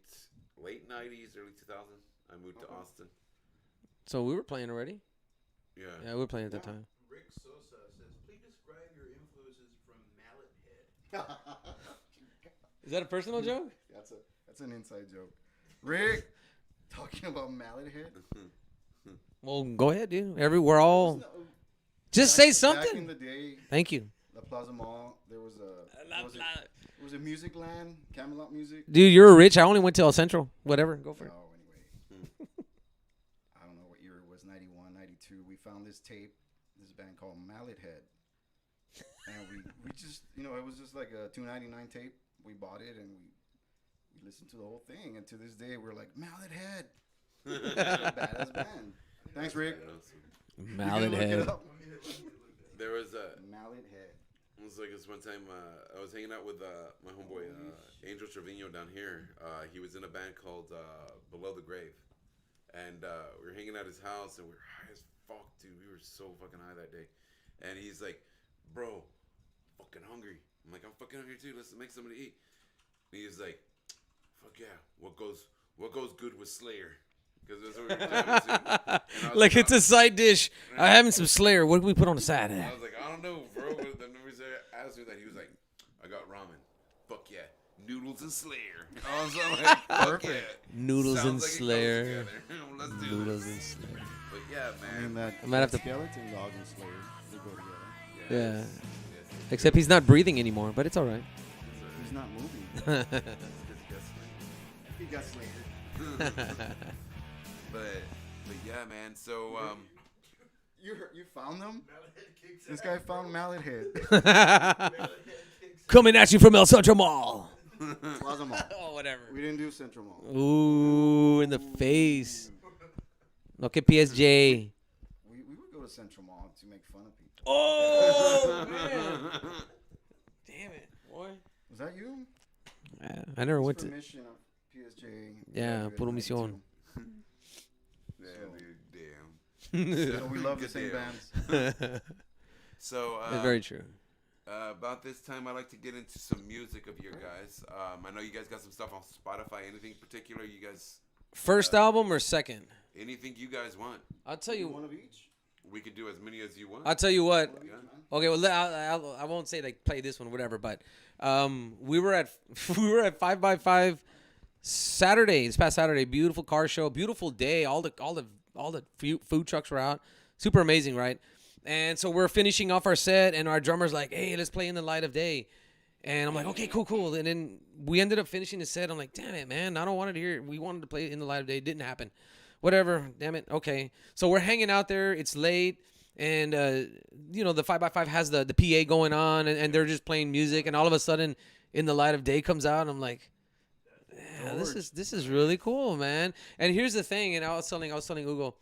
90s, early 2000s. I moved to Austin.
So we were playing already.
Yeah.
Yeah, we were playing at that time.
Rick Sosa says, please describe your influences from Mallet Head.
Is that a personal joke?
That's an inside joke. Rick, talking about Mallet Head.
Well, go ahead, dude. We're all. Just say
Back in
something.
the day,
Thank you,
La Plaza Mall, there was a music land, Camelot music.
dude. You're rich. I only went to El Centro. Whatever, go for it.
Oh, anyway. I don't know what year it was, 91, 92. We found this tape, this band called Mallet Head. And we just, it was just like a $2.99 tape. We bought it and we listened to the whole thing. And to this day, we're like, Mallet Head. Badass band. Thanks, Rick.
Mallet
You can
Head.
look it up.
There was a.
Mallet Head.
It was like this one time I was hanging out with my homeboy Angel Trevino down here. He was in a band called Below the Grave, and we were hanging at his house and we were high as fuck, dude. We were so fucking high that day, and he's like, "Bro, fucking hungry." I'm like, "I'm fucking hungry too. Let's make something to eat." And he's like, "Fuck yeah, what goes good with Slayer?" Because that's what we were jamming to. And I was
Like it's a side dish. I'm having some Slayer. What do we put on the side?
I was like, I don't know, bro. But then we asked me that. He was like, I got ramen. Fuck yeah. Noodles and Slayer. I was like, fuck yeah.
Noodles
Sounds
and
like it goes
Slayer.
together. Let's do
Noodles
this.
and Slayer.
But yeah,
I mean,
man.
that
I might have to-
skeleton dog and Slayer, they go together.
Yeah.
Yes.
Except he's not breathing anymore, but it's all right.
He's not moving. He got Slayer.
But yeah, man. So
You found them?
Mallet Head kicks
This
ass,
guy
bro.
found Mallet Head.
Mallet Head kicks
Coming at you from El Centro Mall.
Plaza Mall.
Oh, whatever.
We didn't do Central Mall.
Ooh, in the face. Look at PSJ.
We would go to Central Mall to make fun of people.
Oh, man. Damn it, boy.
Was that you?
I never went
It's
to.
permission of PSJ.
Yeah,
graduated
puro
in
misión.
yeah, dude, damn.
92. So we love the
Good
same
deal.
bands.
So
It's very true.
about this time, I like to get into some music of your guys. I know you guys got some stuff on Spotify. Anything particular? You guys,
First album or second?
anything you guys want?
I'll tell
One
you.
of each?
We could do as many as you want.
I'll tell you what.
One of each,
Yeah.
man.
Okay, well, I won't say like play this one, whatever. But we were at 5x5 Saturday. This past Saturday, beautiful car show, beautiful day. All the food trucks were out. Super amazing, right? And so we're finishing off our set, and our drummer's like, "Hey, let's play In the Light of Day." And I'm like, "Okay, cool." And then we ended up finishing the set. I'm like, "Damn it, man! I don't want to hear. We wanted to play In the Light of Day. It didn't happen. Whatever. Damn it. Okay." So we're hanging out there. It's late. And, the 5x5 has the PA going on, and they're just playing music. And all of a sudden, In the Light of Day comes out. And I'm like, yeah, this is really cool, man. And here's the thing. And I was telling Hugo,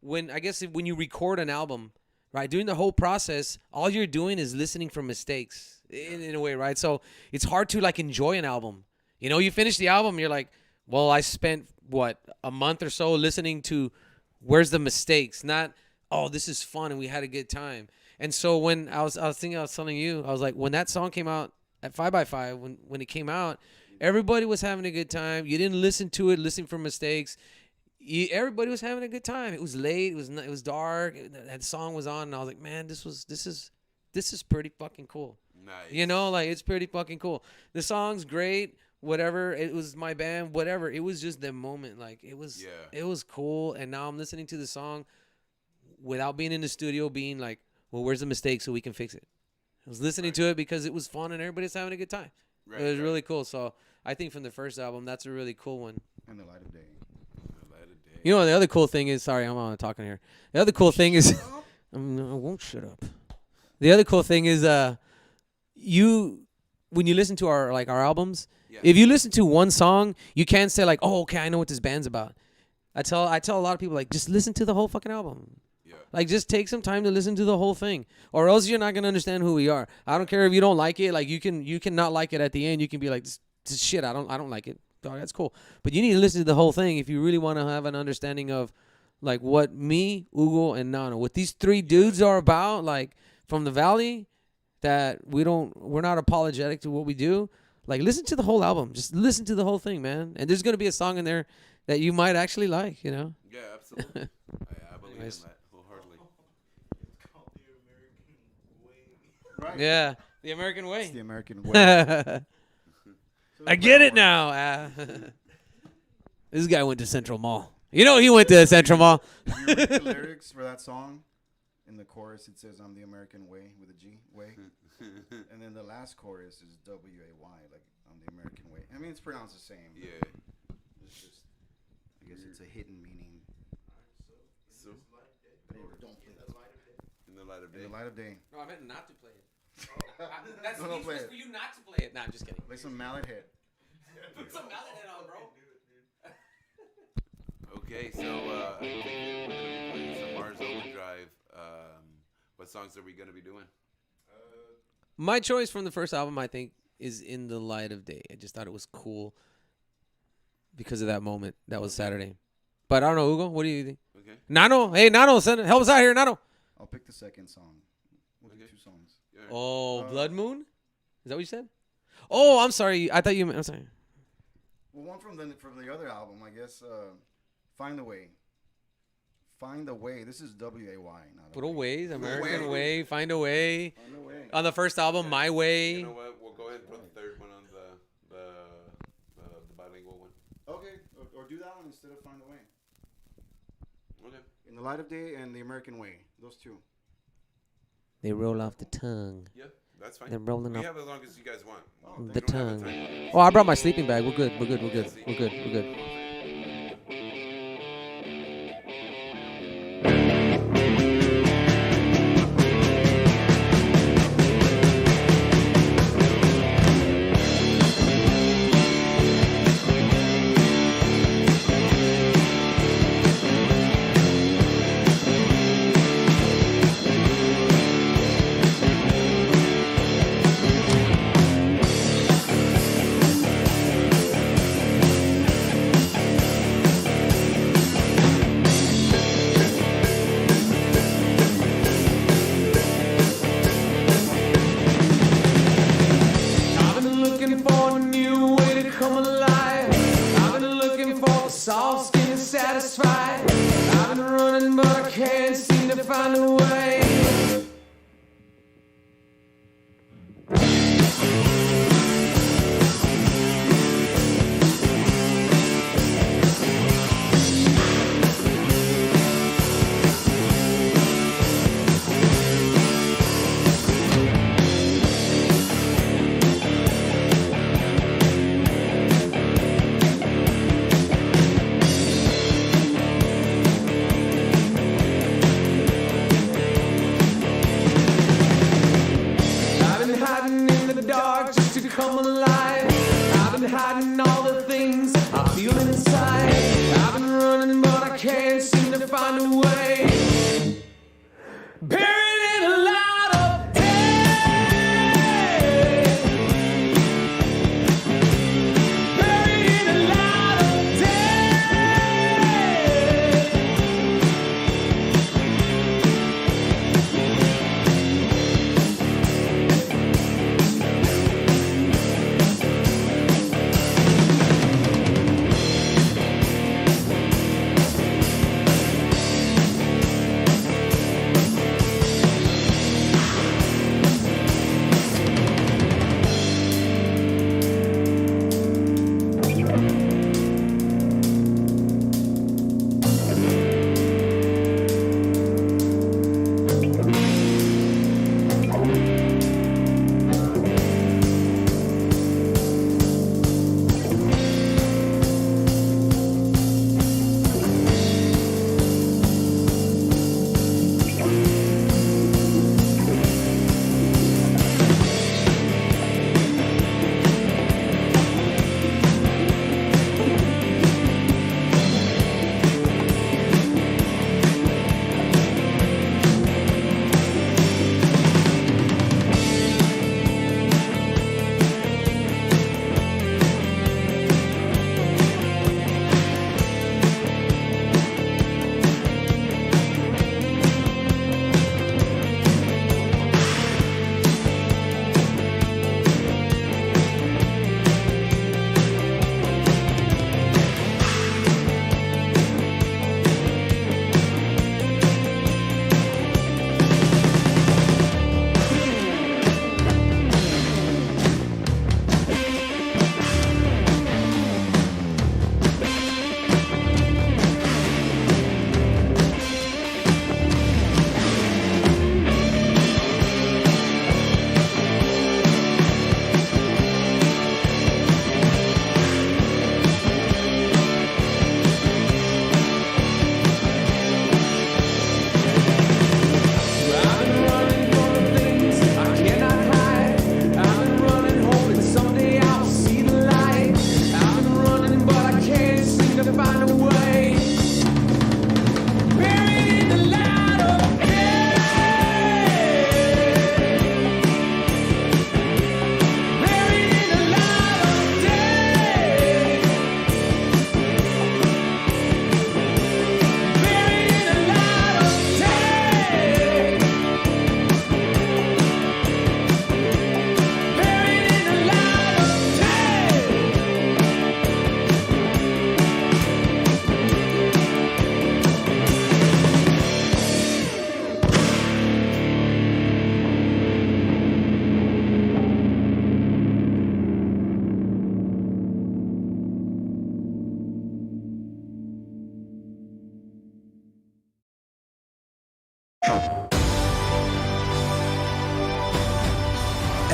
when you record an album, right, during the whole process, all you're doing is listening for mistakes in a way, right? So it's hard to, like, enjoy an album. You finish the album, you're like, well, I spent, a month or so listening to where's the mistakes, not – oh, this is fun and we had a good time. And so when I was telling you, I was like, when that song came out at 5x5, when it came out, everybody was having a good time. You didn't listen to it, listening for mistakes. Everybody was having a good time. It was late. It was dark. That song was on, and I was like, man, this is pretty fucking cool.
Nice.
Like it's pretty fucking cool. The song's great. Whatever. It was my band. Whatever. It was just the moment. Like it was.
Yeah.
It was cool. And now I'm listening to the song without being in the studio, being like, well, where's the mistake so we can fix it? I was listening to it because it was fun and everybody's having a good time.
Right,
It was
right.
really cool. So I think from the first album, that's a really cool one.
And the light of day.
The light of day.
You know, the other cool thing is, sorry, I'm on talking here. The other cool thing is, no, I won't shut up. The other cool thing is, when you listen to our albums,
Yeah.
if you listen to one song, you can't say like, oh, okay, I know what this band's about. I tell a lot of people, like, just listen to the whole fucking album.
Yeah.
Like, just take some time to listen to the whole thing, or else you're not gonna understand who we are. I don't care if you don't like it. Like, you can not like it at the end. You can be like, this shit, I don't like it. Dog, that's cool. But you need to listen to the whole thing if you really want to have an understanding of, like, what me, Hugo, and Nano, what these three dudes are about, like, from the Valley, that we're not apologetic to what we do. Like, listen to the whole album. Just listen to the whole thing, man. And there's gonna be a song in there that you might actually like, you know.
Yeah, absolutely. I believe
Anyways.
in that wholeheartedly.
It's called the American Way.
Right.
Yeah, the American
It's the
way.
American way.
I get it now. This guy went to Central Mall. You know he went to Central Mall.
If you read the lyrics for that song, in the chorus it says, "I'm the American way" with a G, way. And then the last chorus is W-A-Y, like, I'm the American way. I mean, it's pronounced the same.
Yeah.
It's just, I guess it's a hidden meaning.
So,
Don't play that.
in the light of
In
day.
the light of day.
No, I meant not to play it. That's
No, don't play it.
for you not to play it. Nah, I'm just kidding.
Like some mallet head.
Put some mallet head on, bro.
Okay, so I think we're gonna be playing some Mars Overdrive. What songs are we gonna be doing?
My choice from the first album, I think, is In the Light of Day. I just thought it was cool because of that moment. That was Saturday. But I don't know, Hugo. What do you think?
Okay.
Nano, hey, Nano, help us out here, Nano.
I'll pick the second song. We'll do
Okay.
2 songs.
Yeah.
Oh, Blood Moon? Is that what you said? Oh, I'm sorry. I thought you meant, I'm sorry.
Well, one from the other album, I guess. Find the Way. Find the Way. This is W-A-Y, not
Put a ways, American
Way.
way, find a way.
Find the Way.
On the first album, My Way.
You know what? We'll go ahead and put the third one on the bilingual one.
Okay, or do that one instead of Find the Way.
Okay.
In the Light of Day and the American Way. Those 2.
They roll off the tongue.
Yeah, that's fine.
They're rolling
We
up
have as long as you guys want.
Oh,
the
We don't have a
tongue.
time limit.
Oh, I brought my sleeping bag. We're good. We're good. We're good. We're good. We're good.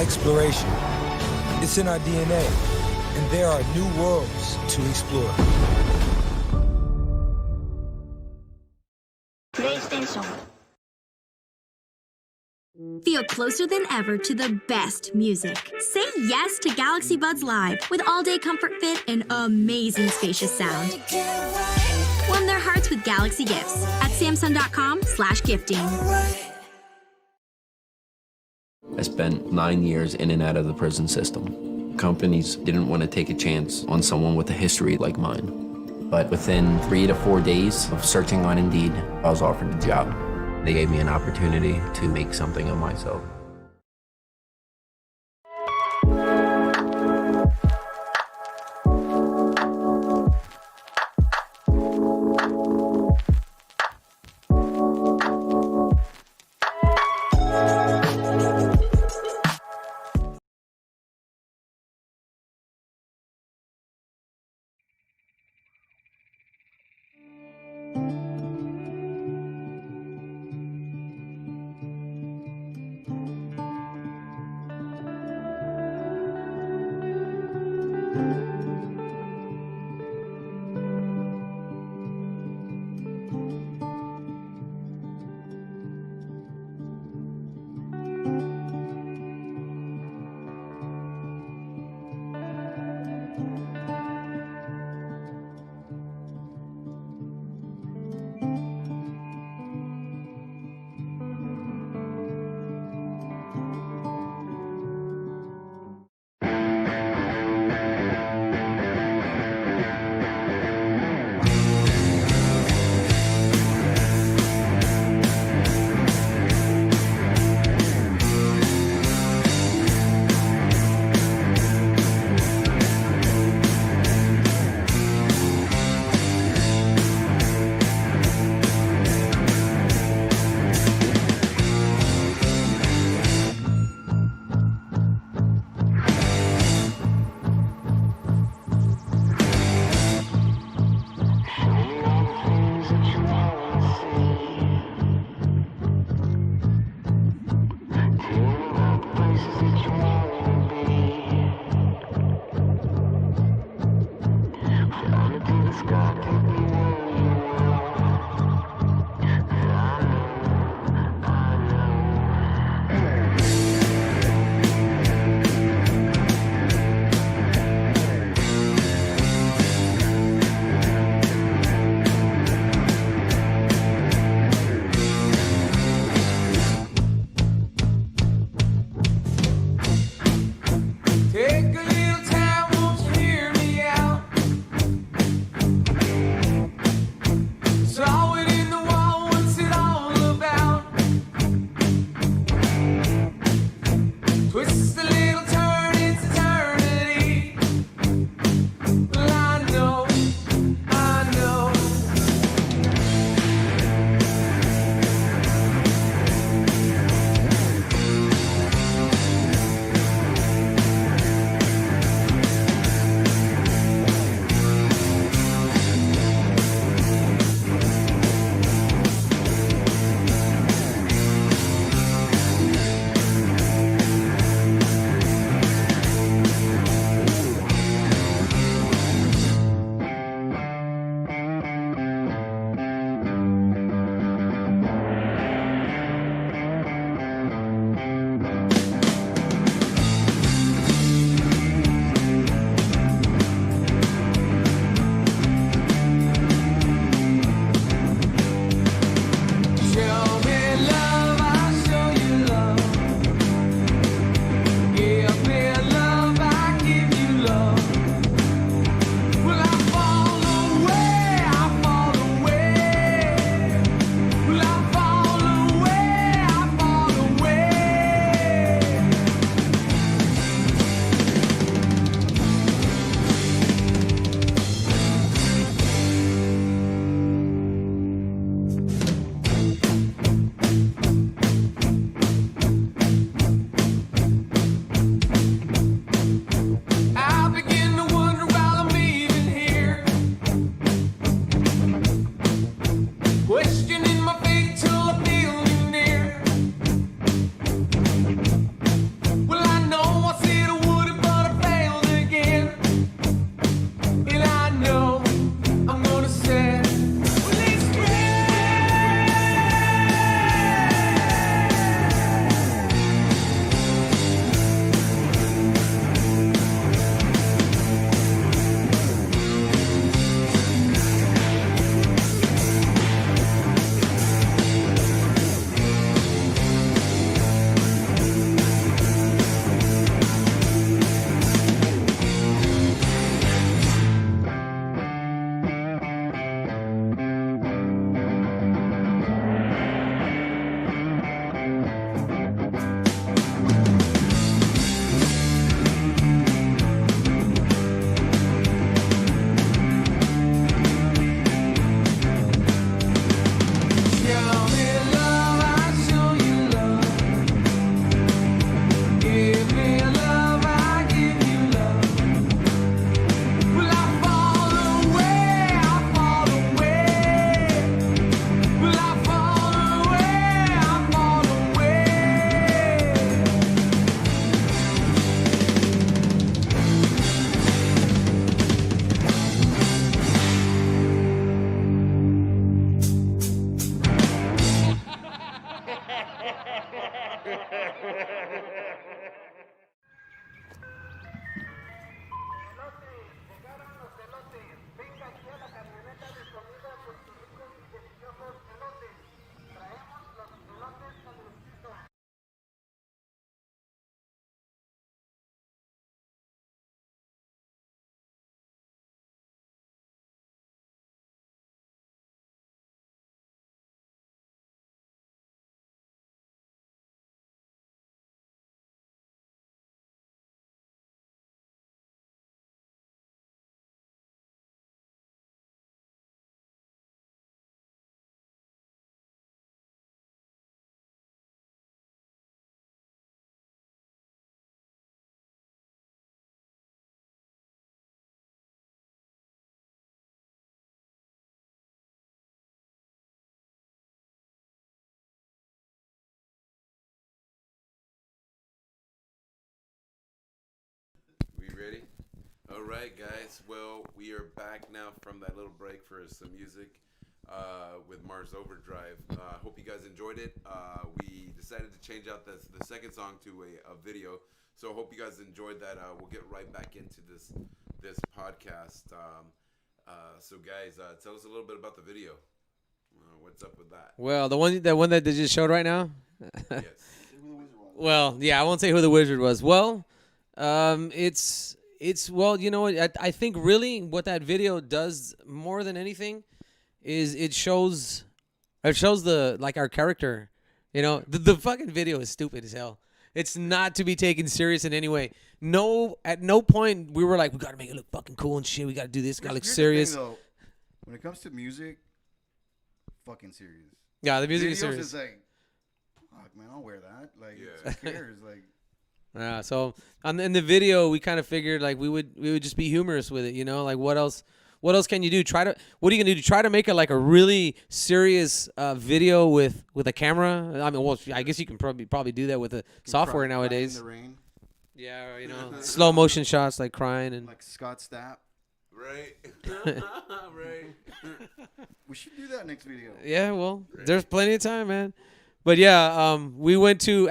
Exploration. It's in our DNA, and there are new worlds to explore.
PlayStation. Feel closer than ever to the best music. Say yes to Galaxy Buds Live with all-day comfort fit and amazing spacious sound. Warm their hearts with Galaxy Gifts at Samsung.com/gifting.
I spent 9 years in and out of the prison system. Companies didn't want to take a chance on someone with a history like mine. But within 3 to 4 days of searching on Indeed, I was offered a job. They gave me an opportunity to make something of myself.
right, guys. Well, we are back now from that little break for some music with Mars Overdrive. Hope you guys enjoyed it. We decided to change out the second song to a video, so hope you guys enjoyed that. We'll get right back into this podcast. So, guys, tell us a little bit about the video. What's up with that?
Well, the one that they just showed right now.
Yes.
Well, yeah, I won't say who the wizard was. Well, it's well, you know, I think really what that video does more than anything is it shows the like our character. You know, the fucking video is stupid as hell. It's not to be taken serious in any way. No, at no point we were like, we gotta make it look fucking cool and shit. We gotta do this. We gotta look
Here's the
serious.
thing, though. When it comes to music, fucking serious.
Yeah, the music is
Videos
serious.
is like, fuck, man, I'll wear that. Like,
Yeah.
who cares? Like,
Yeah, so in the video we kind of figured like we would just be humorous with it, you know, like what else can you do? What are you gonna do? Try to make it like a really serious video with a camera? I mean, well, I guess you can probably do that with the software
cry
nowadays.
in the rain,
Yeah, you know, slow motion shots like crying and
like Scott Stapp.
Right. Right.
We should do that next video.
yeah. Well, there's plenty of time, man. But yeah, we went to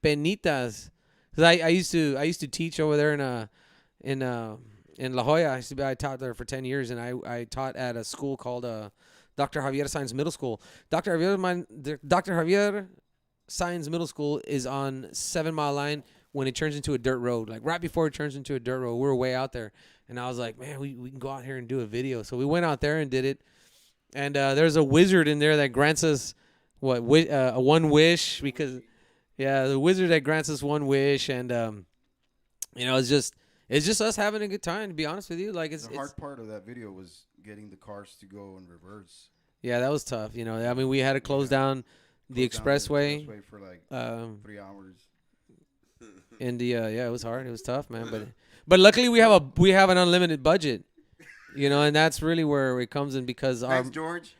Penitas. 'Cause I used to teach over there in La Jolla. I taught there for 10 years, and I taught at a school called Dr. Javier Sainz Middle School. Dr. Javier Sainz Middle School is on 7 Mile Line when it turns into a dirt road. Like right before it turns into a dirt road, we were way out there, and I was like, man, we can go out here and do a video. So we went out there and did it. And there's a wizard in there that grants us a one wish because, yeah, the wizard that grants us one wish, and you know, it's just us having a good time. To be honest with you, like it's
hard part of that video was getting the cars to go in reverse.
yeah, that was tough. You know, I mean, we had to close down the
Close down
expressway.
the expressway for like 3 hours.
And yeah, it was hard. It was tough, man. But luckily we have an unlimited budget. You know, and that's really where it comes in because
Thanks, George.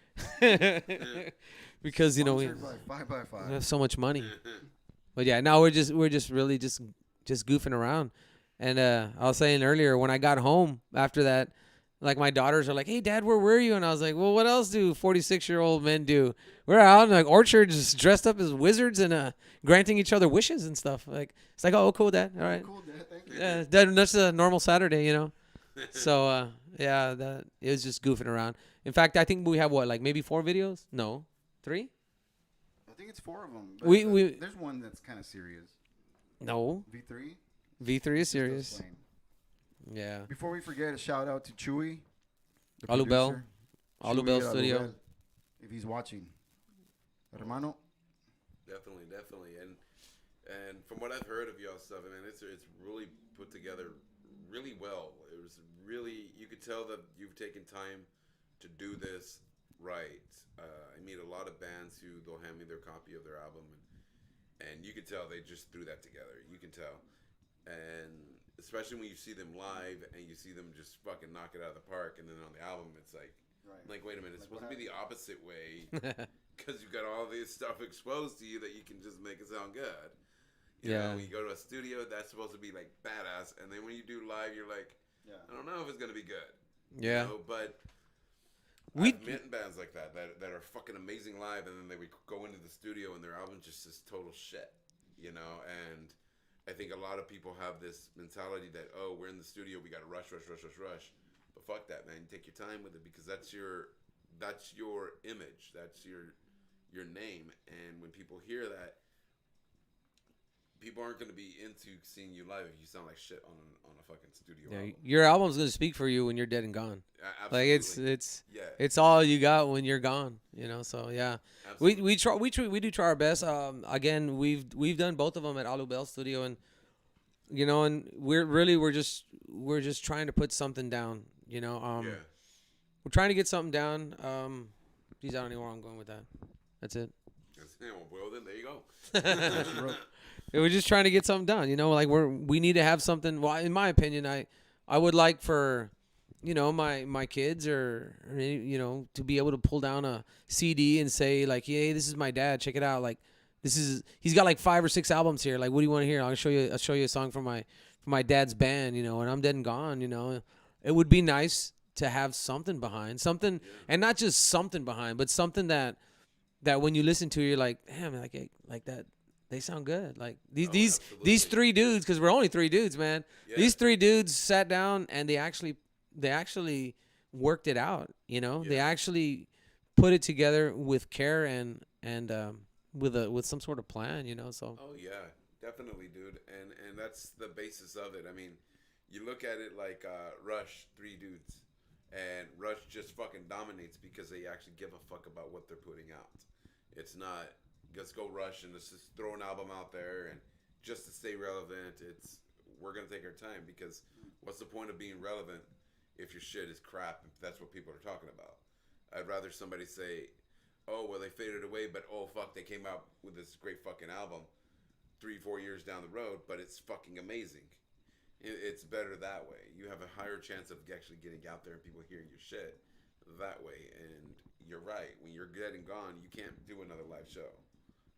because you know we
Sponsored by 5x5.
have so much money. But yeah, now we're just really just goofing around. And I was saying earlier when I got home after that, like my daughters are like, "Hey, Dad, where were you?" And I was like, "Well, what else do 46-year-old men do? We're out in like orchards, dressed up as wizards and granting each other wishes and stuff." Like it's like, "Oh, cool, Dad. All right,
Cool, Dad. Thank you.
yeah, that's a normal Saturday, you know." So yeah, that it was just goofing around. In fact, I think we have like maybe 4 videos? No, 3?
I think it's 4 of them. There's one that's kind of serious.
No,
V3.
V3 is
Just
serious.
explain.
Yeah,
Before we forget, a shout out to Chewy, the
Alubel.
producer.
Alubel
Chewy
Studio.
Alubel, if he's watching, hermano.
Definitely. And from what I've heard of y'all stuff, I mean, it's really put together really well. It was really, you could tell that you've taken time to do this right. I meet a lot of bands who they'll hand me their copy of their album, and you could tell they just threw that together. You can tell. And especially when you see them live and you see them just fucking knock it out of the park, and then on the album it's like, wait a minute, it's supposed to be the opposite way because you've got all this stuff exposed to you that you can just make it sound good. You know, when you go to a studio, that's supposed to be like badass, and then when you do live, you're like, I don't know if it's gonna be good.
Yeah.
You know, but I've met bands like that are fucking amazing live, and then they would go into the studio and their album just is total shit. You know, and I think a lot of people have this mentality that, oh, we're in the studio, we got to rush. But fuck that, man. Take your time with it because that's your image, that's your name, and when people hear that, people aren't going to be into seeing you live if you sound like shit on a fucking studio album.
Your album's gonna speak for you when you're dead and gone.
Absolutely.
Like it's all you got when you're gone. You know, so yeah.
Absolutely.
We do try our best. Again, we've done both of them at Alubel Studio, and you know, and we're just trying to put something down. You know, we're trying to get something down. Geez, I don't know where I'm going with that. That's it.
Well, then there you go.
We're just trying to get something done. You know, like we need to have something. Well, in my opinion, I would like for, you know, my kids or you know, to be able to pull down a CD and say like, hey, this is my dad. Check it out. Like he's got like 5 or 6 albums here. Like, what do you want to hear? I'll show you a song from my dad's band, when I'm dead and gone, it would be nice to have something behind, something, and not just something behind, but something that when you listen to, you're like, damn, like that. They sound good. Like these three dudes, because we're only three dudes, man.
Yeah.
These three dudes sat down and they actually worked it out. They actually put it together with care and with some sort of plan. So.
Oh yeah, definitely, dude. And that's the basis of it. I mean, you look at it like Rush, three dudes, and Rush just fucking dominates because they actually give a fuck about what they're putting out. It's not, let's go Rush and let's just throw an album out there and just to stay relevant. It's, we're going to take our time, because what's the point of being relevant if your shit is crap, if that's what people are talking about? I'd rather somebody say, oh, well, they faded away, but oh, fuck, they came out with this great fucking album 3-4 years down the road, but it's fucking amazing. It's better that way. You have a higher chance of actually getting out there and people hearing your shit that way. And you're right. When you're dead and gone, you can't do another live show.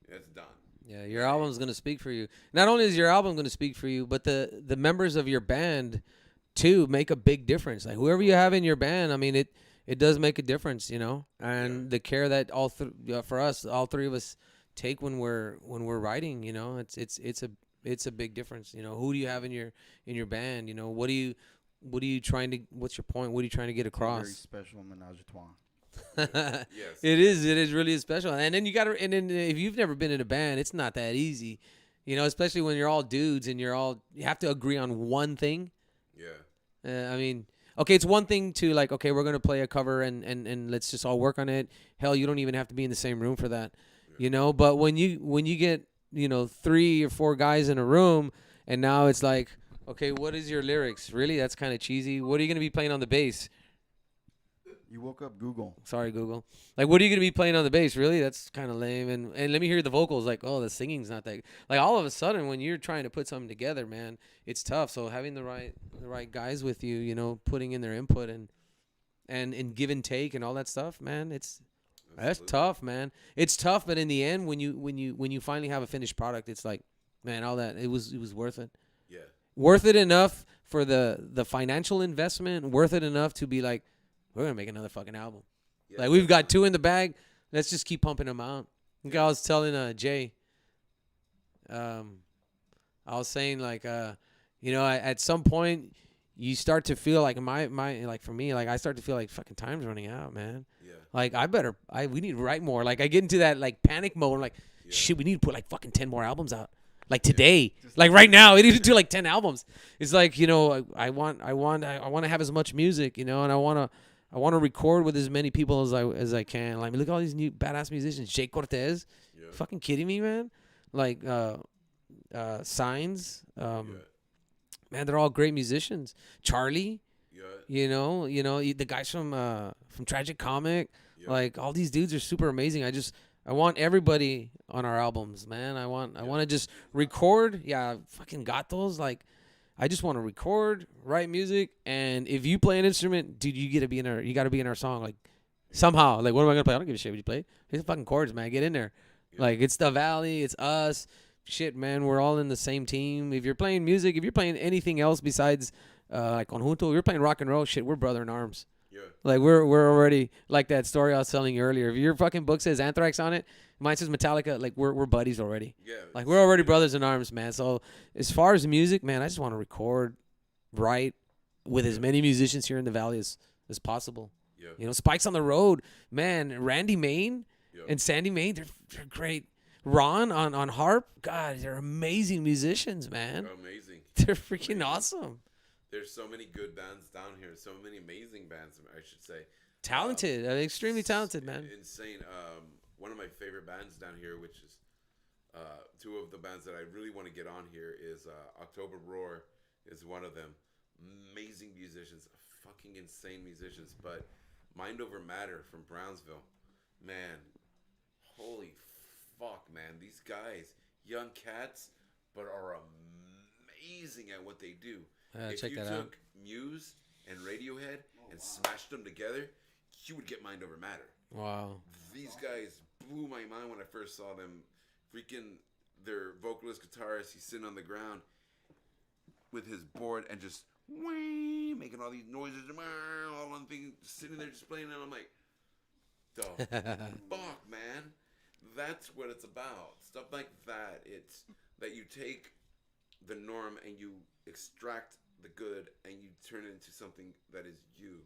It's done.
Yeah, your album's going to speak for you. Not only is your album going to speak for you, but the members of your band, too, make a big difference. Like, whoever you have in your band, I mean, it does make a difference, And the care that for us, all three of us take when we're writing, it's a big difference. Who do you have in your band? What are you trying to? What's your point? What are you trying to get across?
Very special menage a trois.
Yes.
It is really special. And then if you've never been in a band, it's not that easy, especially when you're all dudes and you have to agree on one thing.
Yeah.
I mean, okay, it's one thing to like, okay, we're gonna play a cover and let's just all work on it. Hell, you don't even have to be in the same room for that, But when you get 3 or 4 guys in a room, and now it's like, okay, what is your lyrics? Really, that's kind of cheesy. What are you gonna be playing on the bass?
You woke up Google.
Sorry, Google. Like, what are you going to be playing on the bass? Really? That's kind of lame. And let me hear the vocals. Like, oh, the singing's not that. Like, all of a sudden, when you're trying to put something together, man, it's tough. So having the right guys with you, putting in their input and give and take and all that stuff, man, that's tough, man. It's tough, but in the end, when you finally have a finished product, it's like, man, all that it was worth it.
Yeah.
Worth it enough for the financial investment. Worth it enough to be like, we're going to make another fucking album.
Yeah,
like, we've got 2 in the bag. Let's just keep pumping them out. I think I was telling Jay, I was saying, like, at some point, you start to feel like like, for me, like, I start to feel like fucking time's running out, man.
Yeah.
Like, we need to write more. Like, I get into that, like, panic mode. I'm like, shit, we need to put, like, fucking 10 more albums out. Like, today. Like, right now, we need to do, like, 10 albums. It's like, I want to have as much music, and I want to record with as many people as I can. Like, look at all these new badass musicians. Jay Cortez.
Yeah.
Fucking kidding me, man? Like, Signs. Man, they're all great musicians. Charlie.
Yeah.
The guys from Tragic Comic.
Yeah.
Like, all these dudes are super amazing. I want everybody on our albums, man. I want to just record. Yeah, I fucking got those. Like, I just want to record, write music, and if you play an instrument, dude, you got to be in our song, like, somehow. Like, what am I gonna play? I don't give a shit what you play. It's fucking chords, man. Get in there. Yeah. Like, it's the Valley, it's us. Shit, man, we're all in the same team. If you're playing music, if you're playing anything else besides like conjunto, you're playing rock and roll. Shit, we're brother in arms.
Yeah.
Like, we're already, like that story I was telling you earlier. If your fucking book says Anthrax on it, mine says Metallica. Like, we're buddies already.
Yeah.
Like, we're already brothers in arms, man. So as far as music, man, I just want to record, write with as many musicians here in the Valley as possible.
Yeah.
Spikes on the Road, man. Randy Main and Sandy Main, they're great. Ron on harp, God, they're amazing musicians, man.
Amazing.
They're freaking awesome.
There's so many good bands down here. So many amazing bands, I should say.
Talented, extremely talented, man.
Insane. One of my favorite bands down here, which is 2 of the bands that I really want to get on here, is October Roar is one of them. Amazing musicians, fucking insane musicians. But Mind Over Matter from Brownsville, man, holy fuck, man. These guys, young cats, but are amazing at what they do. If
Check
you
that
took
out.
Muse and Radiohead and smashed them together, you would get Mind Over Matter.
Wow.
These guys blew my mind when I first saw them. Freaking their vocalist, guitarist, he's sitting on the ground. with his board and just making all these noises, all on things, sitting there just playing, and I'm like, the fuck, man. That's what it's about. Stuff like that. It's that you take the norm and you extract the good and you turn it into something that is you.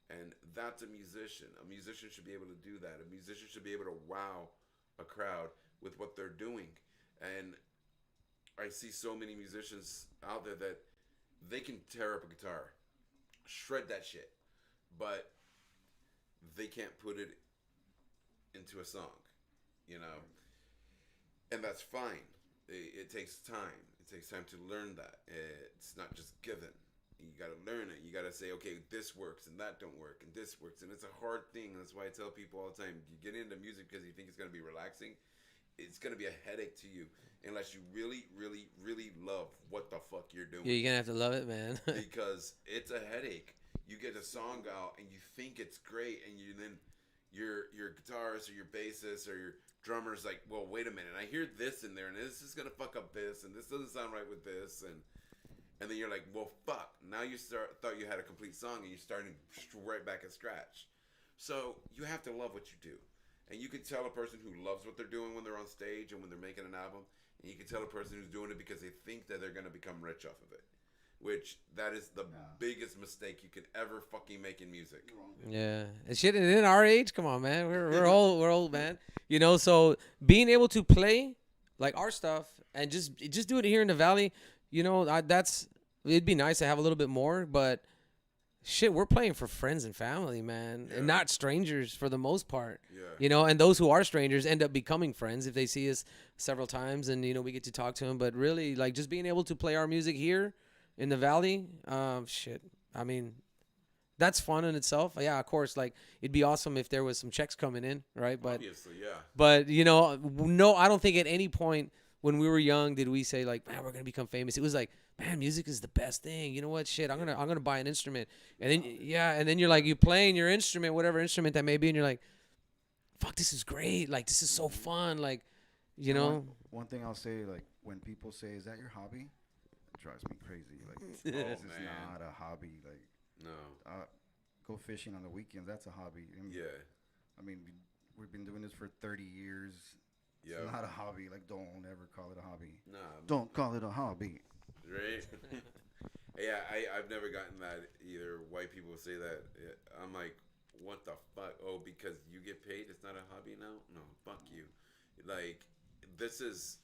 And that's a musician. A musician should be able to do that. A musician should be able to wow a crowd with what they're doing. And I see so many musicians out there that they can tear up a guitar, shred that shit, but they can't put it into a song, you know? And that's fine. It takes time. It takes time to learn that. It's not just given. You got to learn it. You got to say, okay, this works and that don't work and this works. And it's a hard thing. That's why I tell people all the time, you get into music because you think it's going to be relaxing. It's going to be a headache to you unless you really, really, really love what the fuck you're doing.
Yeah, you're going to have to love it, man.
Because it's a headache. You get a song out and you think it's great, and then your guitarist or your bassist or your drummer's like, well, wait a minute, I hear this in there and this is going to fuck up this and this doesn't sound right with this, and then you're like, well, fuck. Now you thought you had a complete song and you're starting right back at scratch. So you have to love what you do. And you can tell a person who loves what they're doing when they're on stage and when they're making an album. And you can tell a person who's doing it because they think that they're going to become rich off of it. Which, that is the biggest mistake you can ever fucking make in music.
Yeah. And shit, and in our age, come on, man. We're old, man. You know, so being able to play like our stuff and just do it here in the Valley, you know, it'd be nice to have a little bit more, but shit, we're playing for friends and family, man, and not strangers for the most part.
Yeah.
You know, and those who are strangers end up becoming friends if they see us several times, and you know we get to talk to them. But really, like just being able to play our music here in the Valley, shit. I mean, that's fun in itself. Yeah, of course. Like it'd be awesome if there was some checks coming in, right? But
obviously, yeah.
But you know, no, I don't think at any point when we were young did we say like, man, we're gonna become famous. It was like, man, music is the best thing. You know what? Shit, I'm gonna buy an instrument, and then you're like, you playing your instrument, whatever instrument that may be, and you're like, fuck, this is great. Like this is so fun. Like, you know.
One thing I'll say, like when people say, "Is that your hobby?" It drives me crazy. Like this is not a hobby. Like
no,
go fishing on the weekends. That's a hobby. I mean, we've been doing this for 30 years.
Yeah.
It's not a hobby. Like, don't ever call it a hobby.
Nah.
Don't call it a hobby.
Right? Yeah, I've never gotten that either. White people say that. I'm like, what the fuck? Oh, because you get paid, it's not a hobby now? No, fuck you. Like, this is,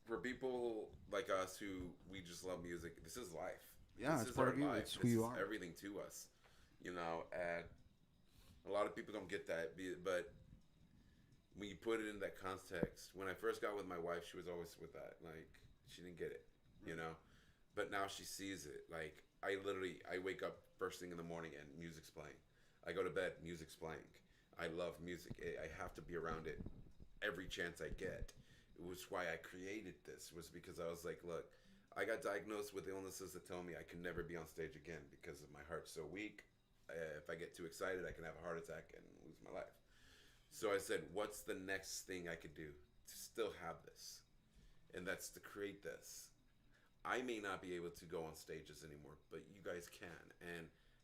for people like us who we just love music, this is life.
Yeah,
this
it's
is
part
our
of you.
life.
It's who you are.
Everything to us. You know, and a lot of people don't get that, but when you put it in that context, when I first got with my wife, she was always with that. Like, she didn't get it, you know? But now she sees it. Like, I wake up first thing in the morning and music's playing. I go to bed, music's playing. I love music. I have to be around it every chance I get. It was why I created this, was because I was like, look, I got diagnosed with illnesses that tell me I can never be on stage again because my heart's so weak. If I get too excited, I can have a heart attack and lose my life. So I said, what's the next thing I could do to still have this? And that's to create this. I may not be able to go on stages anymore, but you guys can.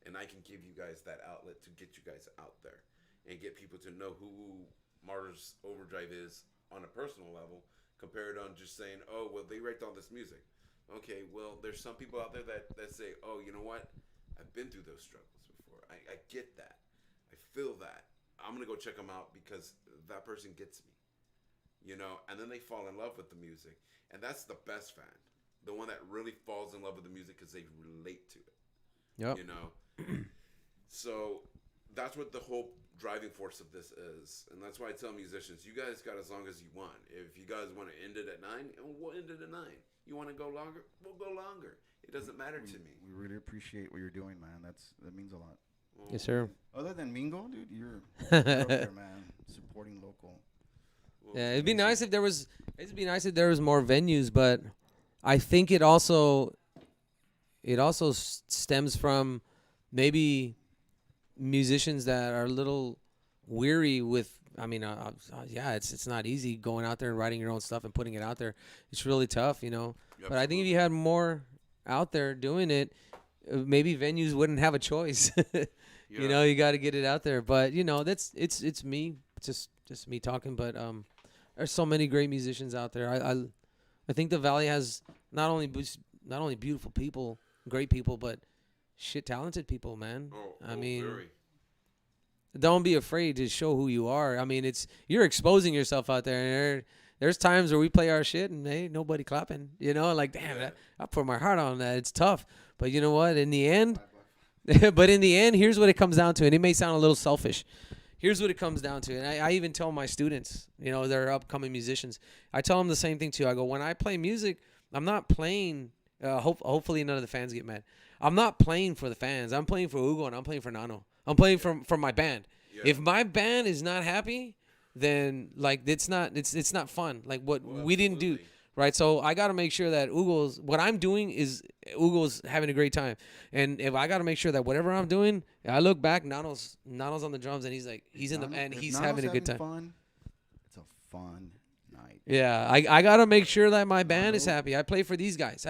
And I can give you guys that outlet to get you guys out there and get people to know who Martyrs OverDrive is on a personal level, compared on just saying, oh, well, they write all this music. Okay, well, there's some people out there that say, oh, you know what? I've been through those struggles before. I get that. I feel that. I'm going to go check them out because that person gets me, you know, and then they fall in love with the music. And that's the best fan, the one that really falls in love with the music because they relate to it, you know. So that's what the whole driving force of this is. And that's why I tell musicians, you guys got as long as you want. If you guys want to end it at 9, we'll end it at 9. You want to go longer? We'll go longer. It doesn't matter to me.
We really appreciate what you're doing, man. That means a lot.
Yes, sir.
Other than Mingo, dude, you're up there, man, supporting local.
Yeah, it'd be nice if there was. It'd be nice if there was more venues, but I think it also stems from maybe musicians that are a little weary with. I mean, it's not easy going out there and writing your own stuff and putting it out there. It's really tough, you know. But I think if you had more out there doing it, maybe venues wouldn't have a choice. You know, you got to get it out there. But you know, it's me, just me talking. But there's so many great musicians out there. I think the Valley has not only beautiful people, great people, but shit talented people, man. I mean, don't be afraid to show who you are. I mean, you're exposing yourself out there. And there's times where we play our shit and hey, nobody clapping. You know, like damn, I put my heart on that. It's tough, but you know what? In the end, here's what it comes down to. And it may sound a little selfish. Here's what it comes down to. And I even tell my students, you know, they're upcoming musicians. I tell them the same thing too. I go, when I play music, I'm not playing. Hopefully none of the fans get mad. I'm not playing for the fans. I'm playing for Hugo and I'm playing for Nano. I'm playing for my band. Yeah. If my band is not happy, then like it's not fun. Like what we didn't do, right? So I got to make sure that what I'm doing is Hugo's having a great time, and if I got to make sure that whatever I'm doing, I look back, Nano's on the drums and he's in the and he's having a good time.
Fun, it's a fun night.
Yeah, I got to make sure that my band is happy. I play for these guys.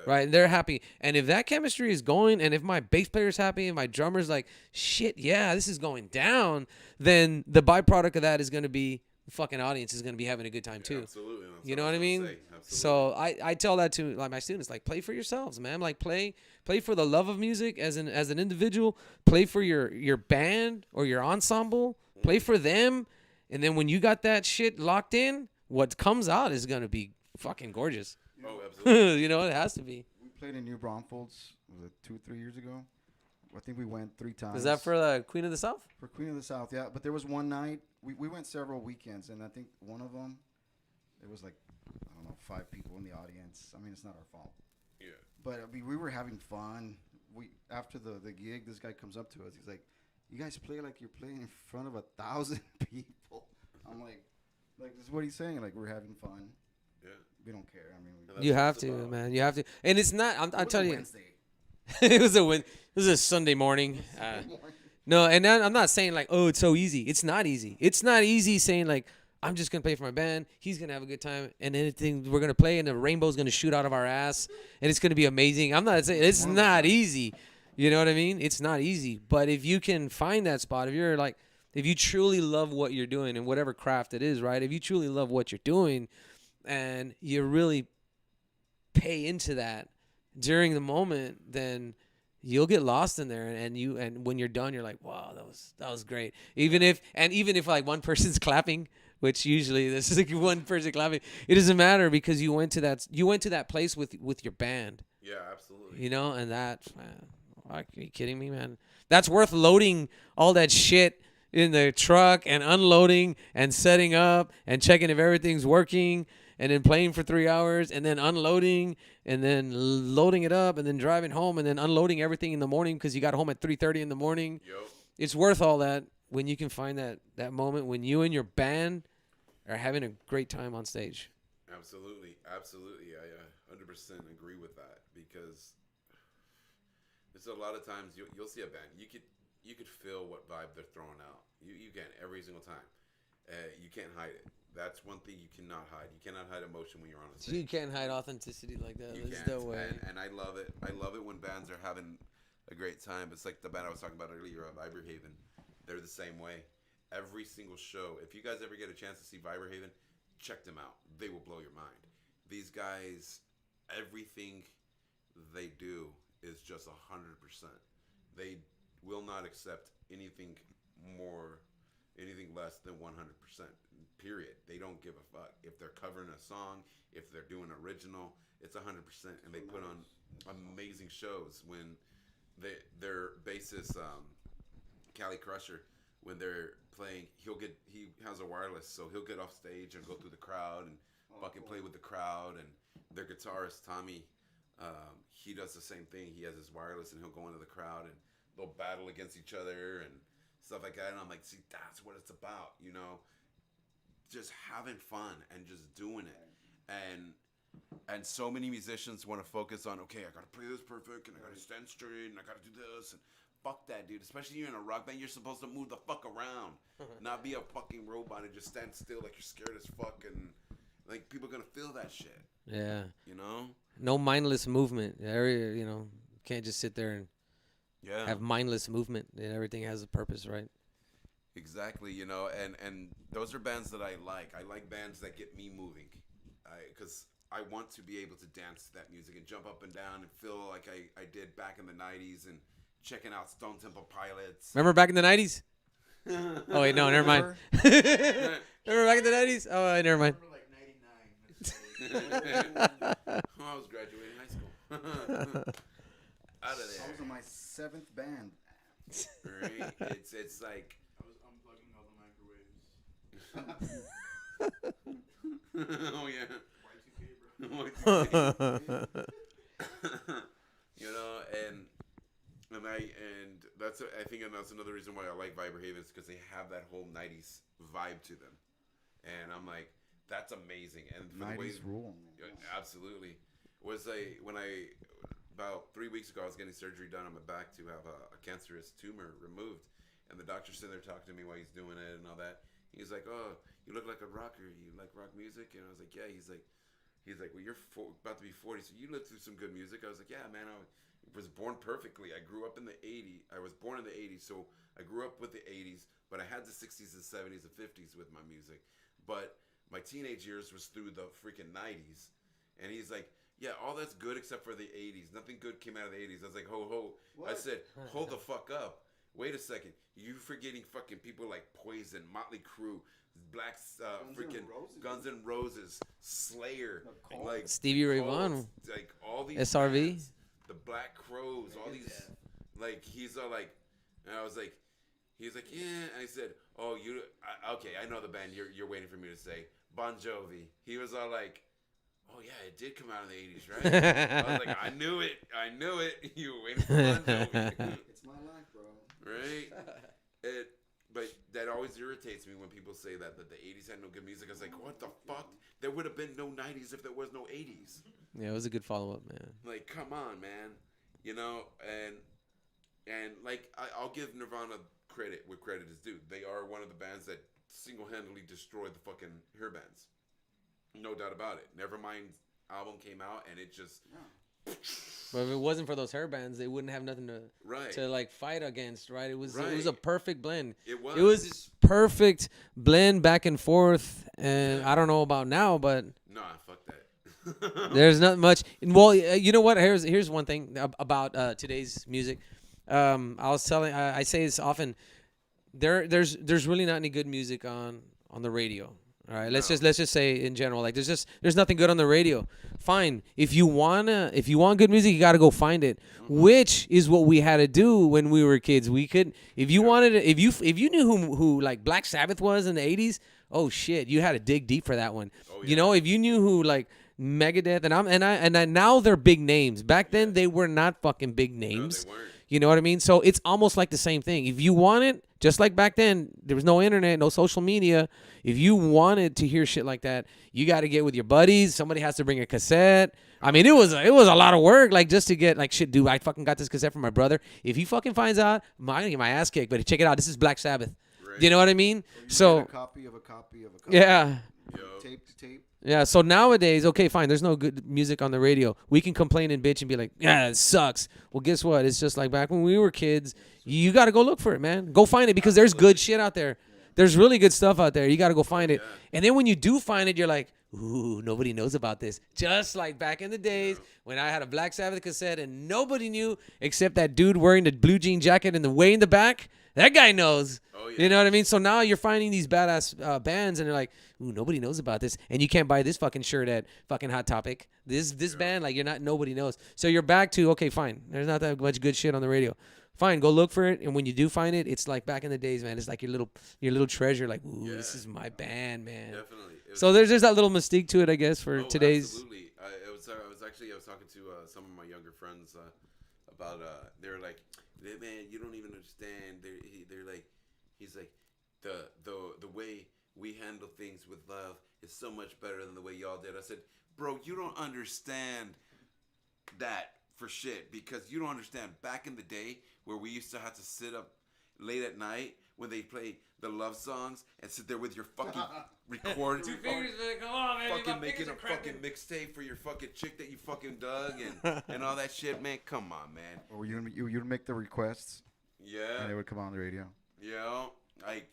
Right, and they're happy. And if that chemistry is going, and if my bass player's happy, and my drummer's like, shit, yeah, this is going down, then the byproduct of that is going to be the fucking audience is going to be having a good time too.
Absolutely.
You know what I mean? So I tell that to like my students, like play for yourselves, man. Like play for the love of music as an individual. Play for your band or your ensemble. Play for them, and then when you got that shit locked in, what comes out is going to be fucking gorgeous.
Oh, absolutely.
You know, it has to be.
We played in New Braunfels, was it 2-3 years ago? I think we went 3 times.
Is that for the Queen of the South?
For Queen of the South, yeah. But there was one night, we went several weekends, and I think one of them, it was like, I don't know, 5 people in the audience. I mean, it's not our fault.
Yeah.
But I mean, we were having fun. After the gig, this guy comes up to us. He's like, you guys play like you're playing in front of 1,000 people. I'm like, this is what he's saying. Like, we're having fun.
Yeah.
We don't care. I mean,
you have to, man. You have to. And it's not. I'm telling you. It was a Sunday morning. No, and I'm not saying like, oh, it's so easy. It's not easy. It's not easy saying like, I'm just gonna play for my band. He's gonna have a good time, and anything we're gonna play, and the rainbow's gonna shoot out of our ass, and it's gonna be amazing. I'm not saying it's not easy. You know what I mean? It's not easy. But if you can find that spot, if you truly love what you're doing and whatever craft it is, right? If you truly love what you're doing, and you really pay into that during the moment, then you'll get lost in there, and when you're done, you're like, wow, that was great. Even if like one person's clapping, which usually this is like one person clapping, it doesn't matter because you went to that place with your band.
Yeah, absolutely.
You know, and that, man, are you kidding me, man? That's worth loading all that shit in the truck and unloading and setting up and checking if everything's working. And then playing for 3 hours, and then unloading, and then loading it up, and then driving home, and then unloading everything in the morning because you got home at 3:30 in the morning.
Yep.
It's worth all that when you can find that moment when you and your band are having a great time on stage.
Absolutely. I 100% agree with that because there's a lot of times you'll see a band. You could feel what vibe they're throwing out. You can every single time. You can't hide it. That's one thing you cannot hide. You cannot hide emotion when you're on a stage.
You can't hide authenticity like that. There's no way.
And I love it. I love it when bands are having a great time. It's like the band I was talking about earlier, Viberhaven. They're the same way. Every single show. If you guys ever get a chance to see Viberhaven, check them out. They will blow your mind. These guys, everything they do is just 100%. They will not accept anything less than 100%. Period. They don't give a fuck if they're covering a song, if they're doing original. It's 100%, and they put on amazing shows. When their bassist, Cali Crusher, when they're playing, he has a wireless, so he'll get off stage and go through the crowd and fucking play with the crowd. And their guitarist Tommy, he does the same thing. He has his wireless, and he'll go into the crowd and they'll battle against each other and stuff like that. And I'm like, see, that's what it's about, you know. Just having fun and just doing it. And so many musicians want to focus on, okay, I got to play this perfect and I got to stand straight and I got to do this. And fuck that, dude. Especially you're in a rock band, you're supposed to move the fuck around. Not be a fucking robot and just stand still like you're scared as fuck. And like people are going to feel that shit.
Yeah.
You know?
No mindless movement. You know, can't just sit there and
Yeah.
have mindless movement. And everything has a purpose, right?
Exactly, you know, and those are bands that I like. I like bands that get me moving, because I want to be able to dance to that music and jump up and down and feel like I did back in the '90s and checking out Stone Temple Pilots.
Remember back in the 90s? Oh, wait, no, never mind. Remember back in the 90s? Oh, never mind.
I remember like 99.
I was graduating high school. Out of
I was
there.
in my 7th band.
Right? It's like.
I was unplugging all the microwaves.
Oh yeah.
Y2K, bro.
You know, and that's I think that's another reason why I like Vibrahaven, because they have that whole '90s vibe to them, and I'm like, that's amazing. And for the way,
90s rule.
absolutely, was when I about 3 weeks ago I was getting surgery done on my back to have a cancerous tumor removed, and the doctor's sitting there talking to me while he's doing it and all that. He's like, "Oh, you look like a rocker. You like rock music?" And I was like, "Yeah." He's like, "Well, you're about to be 40, so you lived through some good music." I was like, "Yeah, man. I was born perfectly. I grew up in the '80s. I was born in the '80s, so I grew up with the '80s, but I had the '60s and '70s and '50s with my music. But my teenage years was through the freaking '90s." And he's like, "Yeah, all that's good except for the '80s. Nothing good came out of the '80s." I was like, "Ho." I said, "Hold the fuck up. Wait a second. You forgetting fucking people like Poison, Motley Crue, Black, freaking Guns N' Roses, Slayer, like
Stevie Ray
Colts,
Vaughan,
like all these
SRV,
bands, the Black Crows, all these, like he's all like," and I was like, he was like, "Yeah." I said, "Oh, okay, I know the band you're waiting for me to say, Bon Jovi." He was all like, "Oh yeah, it did come out in the '80s, right?" I was like, "I knew it. You were waiting for Bon Jovi."
It's my life, bro.
Right? But that always irritates me when people say that the '80s had no good music. I was like, what the fuck? There would have been no '90s if there was no '80s.
Yeah, it was a good follow up, man.
Like, come on, man. You know, and like I'll give Nirvana credit where credit is due. They are one of the bands that single-handedly destroyed the fucking hair bands. No doubt about it. Nevermind album came out and it just.
But if it wasn't for those hair bands, they wouldn't have nothing to like fight against, right? It was a perfect blend.
It was.
It was this perfect blend back and forth, and I don't know about now, but
Nah, fuck that.
there's not much. Well, you know what? Here's one thing about today's music. I say this often. There's really not any good music on the radio. All right, let's just say in general, like there's nothing good on the radio. Fine, if you want good music, you got to go find it, which is what we had to do when we were kids. We could, if you wanted, if you knew who like Black Sabbath was in the '80s, oh shit, you had to dig deep for that one.
Oh, yeah.
You know, if you knew who like Megadeth and now they're big names. Back then they were not fucking big names.
No, they weren't.
You know what I mean? So it's almost like the same thing. If you want it, just like back then, there was no internet, no social media. If you wanted to hear shit like that, you got to get with your buddies. Somebody has to bring a cassette. I mean, it was a lot of work, like just to get like shit. Dude, I fucking got this cassette from my brother. If he fucking finds out, I'm gonna get my ass kicked. But check it out. This is Black Sabbath.
Right.
Do you know what I mean?
So
So
a copy of a copy of a copy.
yeah.
Tape to tape.
Yeah, so nowadays, okay, fine, there's no good music on the radio. We can complain and bitch and be like, yeah, it sucks. Well, guess what? It's just like back when we were kids. You got to go look for it, man. Go find it because there's good shit out there. There's really good stuff out there. You got to go find it. And then when you do find it, you're like, ooh, nobody knows about this. Just like back in the days when I had a Black Sabbath cassette and nobody knew except that dude wearing the blue jean jacket and the way in the back. That guy knows.
Oh, yeah.
You know what I mean? So now you're finding these badass bands and they're like, ooh, nobody knows about this. And you can't buy this fucking shirt at fucking Hot Topic. This band, like nobody knows. So you're back to, okay, fine. There's not that much good shit on the radio. Fine, go look for it. And when you do find it, it's like back in the days, man. It's like your little treasure. Like, ooh, this is my band, man.
Definitely.
So there's that little mystique to it, I guess, for today's.
Absolutely. I was talking to some of my younger friends about they're like, man, you don't even understand. They're like, he's like, the way we handle things with love is so much better than the way y'all did. I said, bro, you don't understand that for shit, because you don't understand back in the day where we used to have to sit up late at night when they play the love songs and sit there with your fucking record.
Two fingers, man, come on, man.
Fucking
my
making
fingers
a
are cramping.
fucking mixtape for your fucking chick that you fucking dug and all that shit, man. Come on, man.
Or you'd make the requests,
Yeah.
and they would come on the radio.
You know, like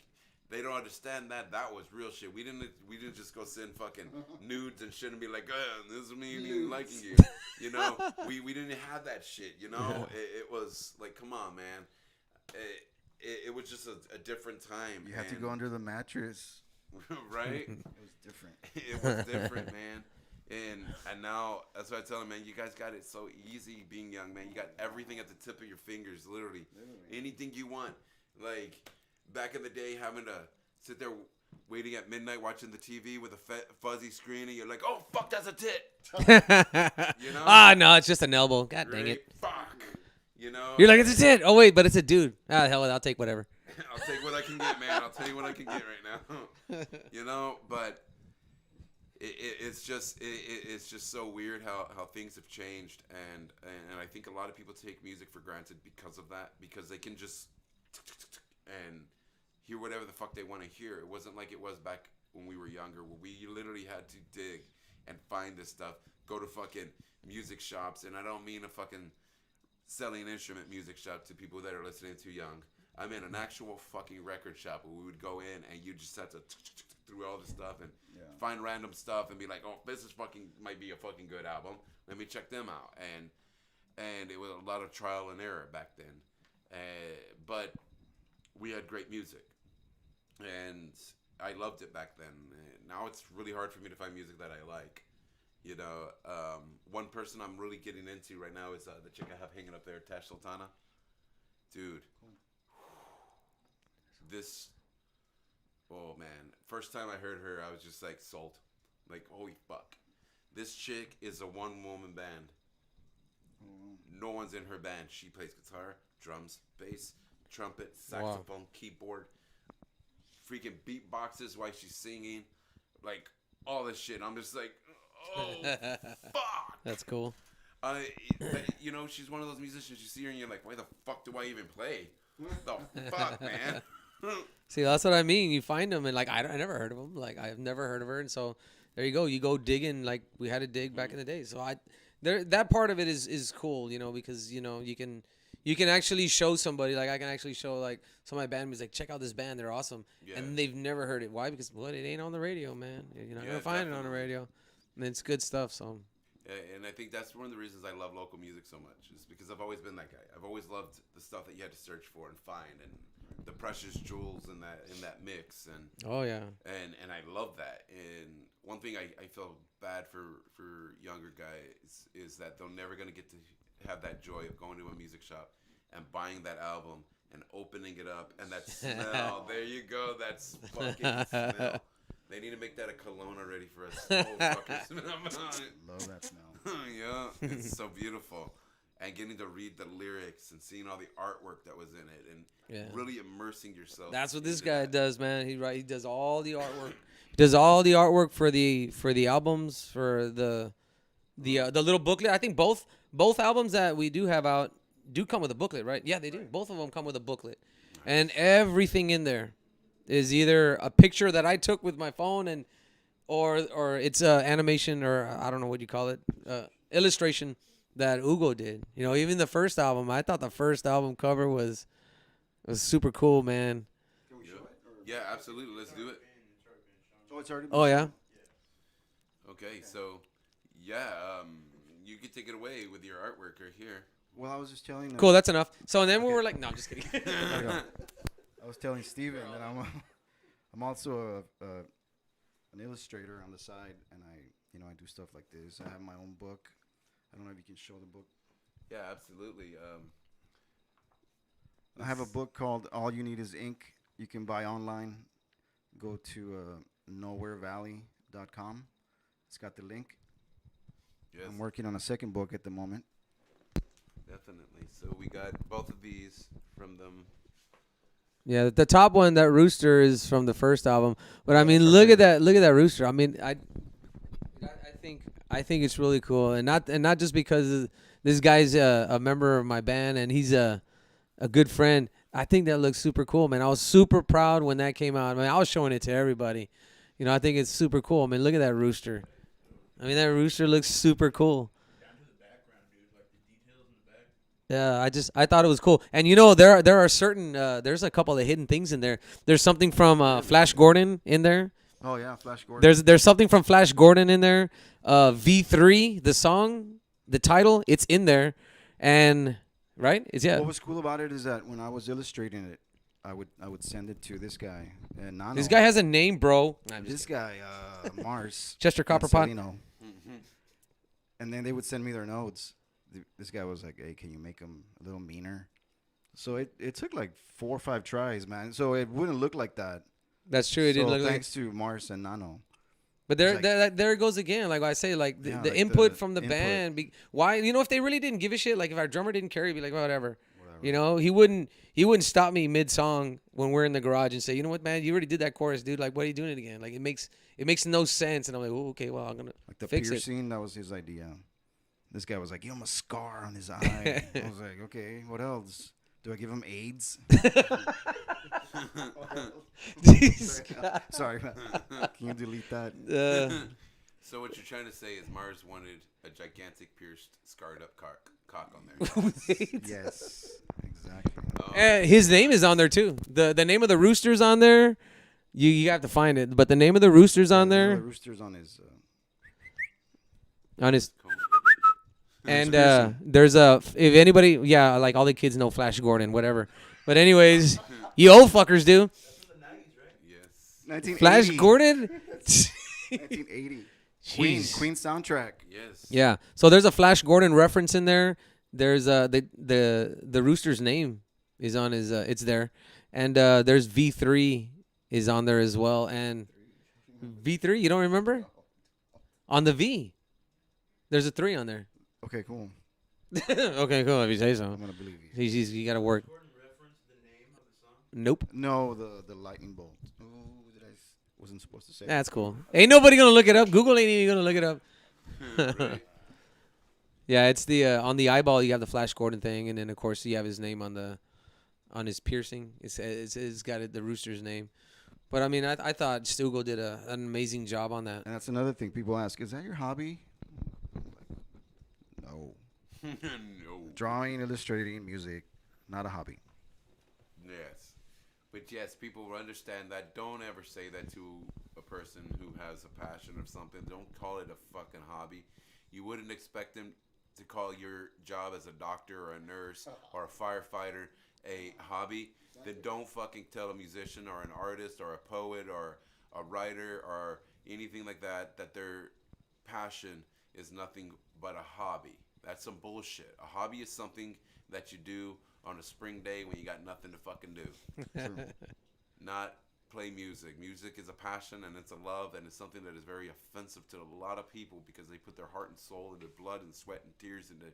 they don't understand that was real shit. We didn't just go send fucking nudes and shit and be like, this is me liking you. You know, we didn't have that shit. You know, it was like, come on, man. It was just a different time.
You had to go under the mattress.
Right?
It was different.
It was different, man. And now that's why I tell them, man, you guys got it so easy being young, man. You got everything at the tip of your fingers, literally. Anything you want. Like back in the day, having to sit there waiting at midnight watching the TV with a fuzzy screen, and you're like, oh fuck, that's a tit. You know?
Ah, no, it's just an elbow. God dang it.
Fuck. You know?
You're like, it's a tit. Oh, wait, but it's a dude. Ah, hell, I'll take whatever.
I'll take what I can get, man. I'll tell you what I can get right now. You know, but it's just so weird how things have changed, and I think a lot of people take music for granted because of that, because they can just and hear whatever the fuck they want to hear. It wasn't like it was back when we were younger, where we literally had to dig and find this stuff, go to fucking music shops, and I don't mean a fucking selling instrument music shop to people that are listening too young. I mean an actual fucking record shop where we would go in and you just have to through all the stuff and find random stuff and be like, oh, this is fucking might be a fucking good album. Let me check them out. And it was a lot of trial and error back then. But we had great music, and I loved it back then. Now it's really hard for me to find music that I like. You know, one person I'm really getting into right now is the chick I have hanging up there, Tash Sultana. Dude, oh man, first time I heard her, I was just like sold. Like, holy fuck. This chick is a one-woman band. No one's in her band. She plays guitar, drums, bass, trumpet, saxophone, keyboard, freaking beatboxes while she's singing, like all this shit. I'm just like, oh fuck.
That's cool.
You know, she's one of those musicians. You see her and you're like, why the fuck do I even play? The fuck, man.
See, that's what I mean. You find them, and like I never heard of them. Like I've never heard of her, and so there you go. You go digging like we had to dig back in the day. So that part of it is cool, you know, because you know you can actually show somebody, like I can actually show like some of my band members, like, check out this band, they're awesome, and they've never heard it. Why? Because it ain't on the radio, man. You're not gonna find it on the radio, and it's good stuff. So.
And I think that's one of the reasons I love local music so much, is because I've always been that guy. I've always loved the stuff that you had to search for and find, and the precious jewels in that mix, and
oh yeah,
and I love that. And one thing I feel bad for younger guys is that they're never gonna get to have that joy of going to a music shop and buying that album and opening it up, and that smell. There you go, that fucking smell. They need to make that a cologne already for us. Old fuckers.
Love that smell.
Yeah, it's so beautiful. And getting to read the lyrics and seeing all the artwork that was in it, and really immersing yourself.
That's what this guy does, man. He does all the artwork. He does all the artwork for the albums, for the little booklet. I think both albums that we do have out do come with a booklet, right? Yeah, they do. Both of them come with a booklet, and everything in there is either a picture that I took with my phone, or it's a animation, or I don't know what you call it, illustration that Hugo did. You know, even the first album, I thought the first album cover was super cool, man.
Can we show it?
Yeah, absolutely. Let's do it.
Oh, it's already.
Oh yeah.
Okay, so you can take it away with your artwork right here.
Well, I was just telling them.
Cool, that's enough. So and then we were like, no, I'm just kidding.
I was telling Steven that I'm also an illustrator on the side, and I do stuff like this. I have my own book. I don't know if you can show the book.
Yeah, absolutely.
I have a book called All You Need Is Ink. You can buy online. Go to nowherevalley.com. It's got the link.
Yes.
I'm working on a second book at the moment.
Definitely. So we got both of these from them.
Yeah, the top one, that rooster, is from the first album. But I mean, look at that rooster. I mean, I think it's really cool, and not just because this guy's a member of my band and he's a good friend. I think that looks super cool, man. I was super proud when that came out. I mean, I was showing it to everybody. You know, I think it's super cool. I mean, look at that rooster. I mean, that rooster looks super cool. Yeah, I thought it was cool. And you know, there are certain there's a couple of hidden things in there. There's something from Flash Gordon in there.
Oh yeah, Flash Gordon.
There's something from Flash Gordon in there. V3, the song, the title, it's in there. And right? It's
What was cool about it is that when I was illustrating it, I would send it to this guy. And Nano.
This guy has a name, bro.
This guy, Mars.
Chester Copperpot.
Marcelino. And then they would send me their notes. This guy was like, "Hey, can you make them a little meaner?" So it took like 4 or 5 tries, man. So it wouldn't look like that.
That's true. It didn't
So
look like.
thanks to Mars and Nano.
But there,
like-
there it goes again. Like I say, like the,
Yeah,
the
like
input
the
from the
input.
band. Why, you know, if they really didn't give a shit, like if our drummer didn't care, he'd be like, whatever. You know, he wouldn't stop me mid song when we're in the garage and say, you know what, man, you already did that chorus, dude. Like, what are you doing it again? Like, it makes no sense. And I'm like, oh, okay, well, I'm gonna
Like the
fix it.
piercing, that was his idea. This guy was like, "Give him a scar on his eye." I was like, "Okay, what else? Do I give him AIDS?"
These guys.
Sorry, man. Can you delete that?
So what you're trying to say is Mars wanted a gigantic pierced, scarred up cock on there.
Yes, exactly.
His name is on there too. The name of the rooster's on there. You have to find it, but the name of the rooster's on
The
there.
rooster's on his.
On his.
Cool.
And there's if anybody, yeah, like all the kids know Flash Gordon, whatever. But anyways, you old fuckers do.
Yes.
1980.
Flash Gordon.
1980. Queen soundtrack.
Yes.
Yeah. So there's a Flash Gordon reference in there. There's the rooster's name is on his. It's there, and there's V3 is on there as well. And V3, you don't remember? On the V, there's a 3 on there.
Okay, cool.
Okay, cool. If you say so.
I'm gonna believe you.
You got to work. Nope.
No, the lightning bolt. Oh, wasn't supposed to say.
That's cool. Ain't nobody gonna look it up. Google ain't even gonna look it up.
Right.
Yeah, it's the on the eyeball you have the Flash Gordon thing, and then of course you have his name on his piercing. It's got the rooster's name. But I mean, I thought Stugel did an amazing job on that.
And that's another thing people ask: is that your hobby? No.
No.
Drawing, illustrating, music, not a hobby.
Yes. But yes, people will understand that. Don't ever say that to a person who has a passion or something. Don't call it a fucking hobby. You wouldn't expect them to call your job as a doctor or a nurse or a firefighter a hobby. Then don't fucking tell a musician or an artist or a poet or a writer or anything like that that their passion is nothing but a hobby. That's some bullshit. A hobby is something that you do on a spring day when you got nothing to fucking do. Not play music. Music is a passion and it's a love and it's something that is very offensive to a lot of people because they put their heart and soul and their blood and sweat and tears into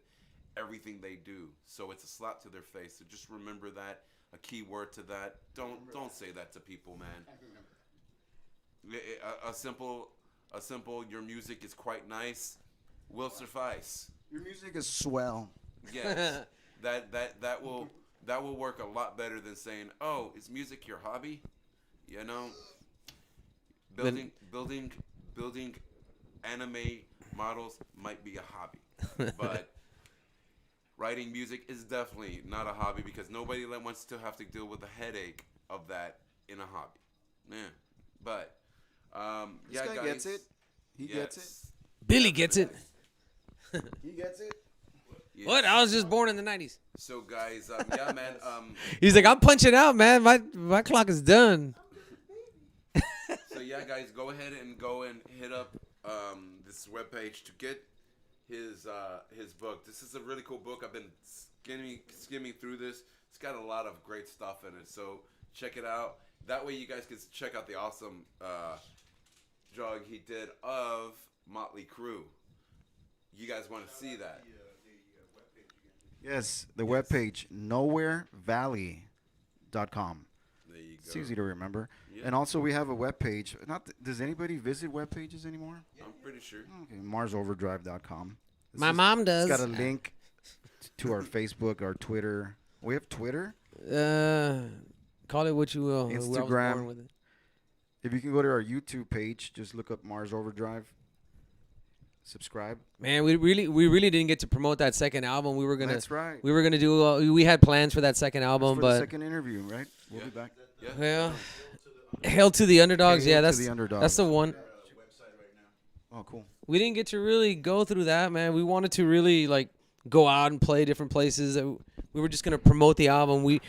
everything they do. So it's a slap to their face. So just remember that. A key word to that. Don't say that to people, man. A simple your music is quite nice will suffice.
Your music is swell.
Yes. that will work a lot better than saying, "Oh, is music your hobby?" You know, building anime models might be a hobby, but writing music is definitely not a hobby because nobody wants to have to deal with the headache of that in a hobby. Yeah, but
This guy
guys,
gets it. He gets it.
yes.
Billy gets it.
He gets it.
Yes.
What? I was just born in the 90s.
So guys, yeah, man.
He's like, I'm punching out, man. My clock is done.
So yeah, guys, go ahead and hit up this webpage to get his book. This is a really cool book. I've been skimming through this. It's got a lot of great stuff in it. So check it out. That way you guys can check out the awesome jog he did of Motley Crue. You guys want to see that?
Yes, the webpage nowherevalley.com.
There you go.
It's easy to remember.
Yeah.
And also we have a webpage. Does anybody visit web pages anymore?
I'm pretty sure.
Okay, MarsOverdrive.com.
My mom does.
It's got a link to our Facebook, our Twitter. We have Twitter.
Call it what you will. I was
Instagram.
born with it.
If you can go to our YouTube page, just look up Mars Overdrive. Subscribe.
Man, we really didn't get to promote that second album. We were gonna
That's right.
we were gonna do. We had plans for that second
That's
album,
for
but
the second interview, right? We'll be back.
Yeah.
well, Hail to the Underdogs.
Hail
Yeah,
to
that's
the Underdogs.
that's the one.
Website right now.
Oh, cool.
We didn't get to really go through that, man. We wanted to really like go out and play different places. We were just gonna promote the album. We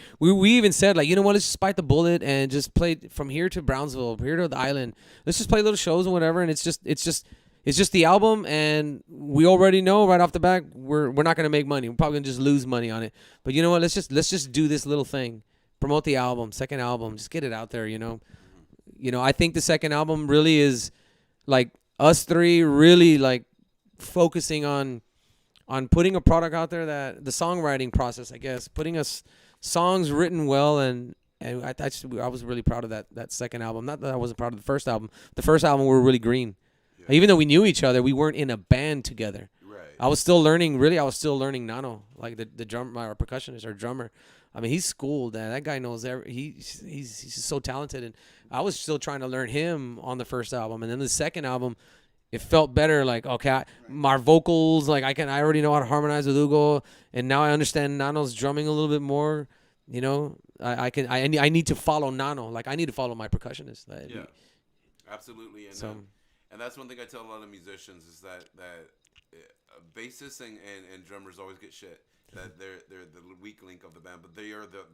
even said like, you know what? Let's just bite the bullet and just play from here to Brownsville, here to the island. Let's just play little shows and whatever. And it's just the album, and we already know right off the bat we're not gonna make money. We're probably gonna just lose money on it. But you know what? Let's just do this little thing, promote the album, second album, just get it out there. You know, I think the second album really is like us three really like focusing on putting a product out there, that the songwriting process, I guess, putting us songs written well, and I was really proud of that second album. Not that I wasn't proud of the first album. The first album we were really green.
Yeah.
Even though we knew each other, we weren't in a band together.
Right.
I was still learning Nano, like the drum, our percussionist, our drummer. I mean, he's schooled, and that guy knows he's just so talented. And I was still trying to learn him on the first album, and then the second album, it felt better. Like, okay, my vocals, like I already know how to harmonize with Hugo, and now I understand Nano's drumming a little bit more. You know, I need to follow Nano. Like I need to follow my percussionist.
Yeah, absolutely. And that's one thing I tell a lot of musicians is that bassists and drummers always get shit. That they're the weak link of the band, but they are the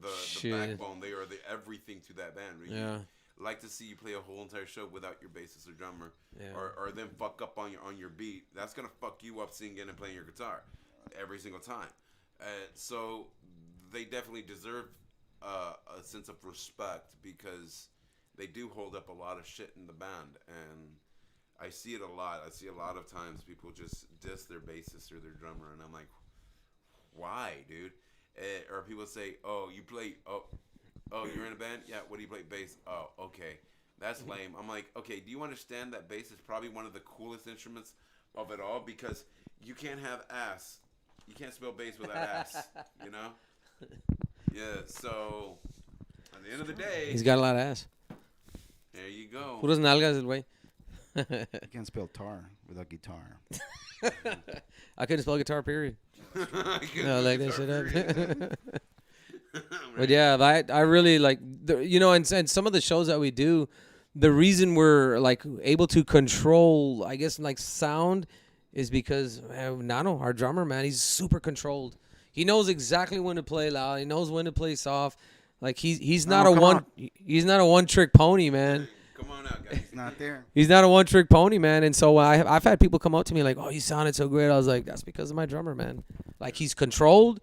backbone. They are the everything to that band. Right?
Yeah.
Like to see you play a whole entire show without your bassist or drummer,
Yeah.
or then fuck up on your beat. That's gonna fuck you up singing and playing your guitar every single time. So they definitely deserve a sense of respect because they do hold up a lot of shit in the band, and I see it a lot. I see a lot of times people just diss their bassist or their drummer, and I'm like, why, dude? Or people say, oh, you play, oh, you're in a band? Yeah, what do you play? Bass. Oh, okay. That's lame. I'm like, okay, do you understand that bass is probably one of the coolest instruments of it all? Because you can't have ass. You can't spell bass without ass, you know? Yeah, so at the end of the day,
He's got a lot of ass.
there you go.
Puros nalgas el güey.
You can't spell tar without guitar.
I couldn't spell guitar, period. No, like that shit up. But yeah, I really like, and some of the shows that we do, the reason we're like able to control, I guess, like sound is because Nano, our drummer, man, he's super controlled. He knows exactly when to play loud. He knows when to play soft. Like he's not a one trick pony, man.
Come on out, guys.
It's not there.
He's not a one trick pony, man. And so I've had people come up to me like, "Oh, you sounded so great." I was like, "That's because of my drummer, man. Like he's controlled.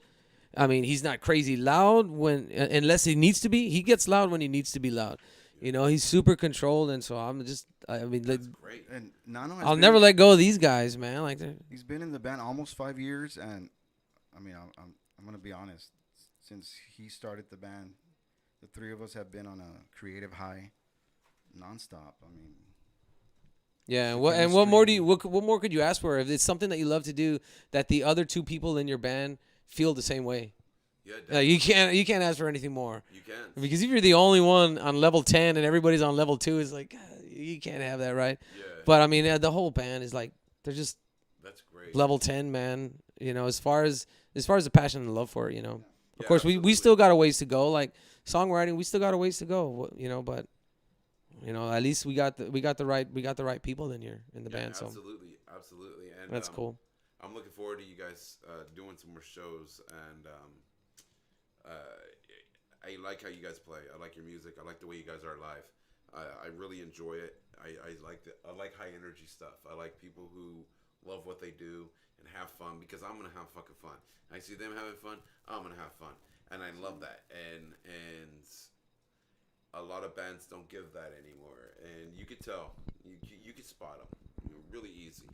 I mean, he's not crazy loud unless he needs to be. He gets loud when he needs to be loud. You know, he's super controlled, and so I mean, like,
Great.
And Nano has
I'll
been-
never let go of these guys, man. Like,
He's been in the band almost 5 years, and I mean, I'm gonna be honest. Since he started the band, the three of us have been on a creative high, nonstop. I mean,
yeah.
the
What more do
chemistry.
you? What more could you ask for? If it's something that you love to do, that the other two people in your band feel the same way,
Yeah, definitely.
you can't ask for anything more.
You can.
Because if you're the only one on level 10 and everybody's on level 2, it's like you can't have that, right?
Yeah.
But I mean, the whole band is like they're just
That's great.
level 10, man. You know, as far as the passion and love for it, you know. Of
Yeah,
course, we
absolutely.
still got a ways to go. Like songwriting, we still got a ways to go. You know, but you know, at least we got the right people in here in the band. So
Absolutely. And
that's cool.
I'm looking forward to you guys doing some more shows, and I like how you guys play. I like your music. I like the way you guys are live. I really enjoy it. I like high energy stuff. I like people who love what they do and have fun, because I'm gonna have fucking fun. I see them having fun. I'm gonna have fun, and I love that. And a lot of bands don't give that anymore, and you could tell. You could spot them really easy.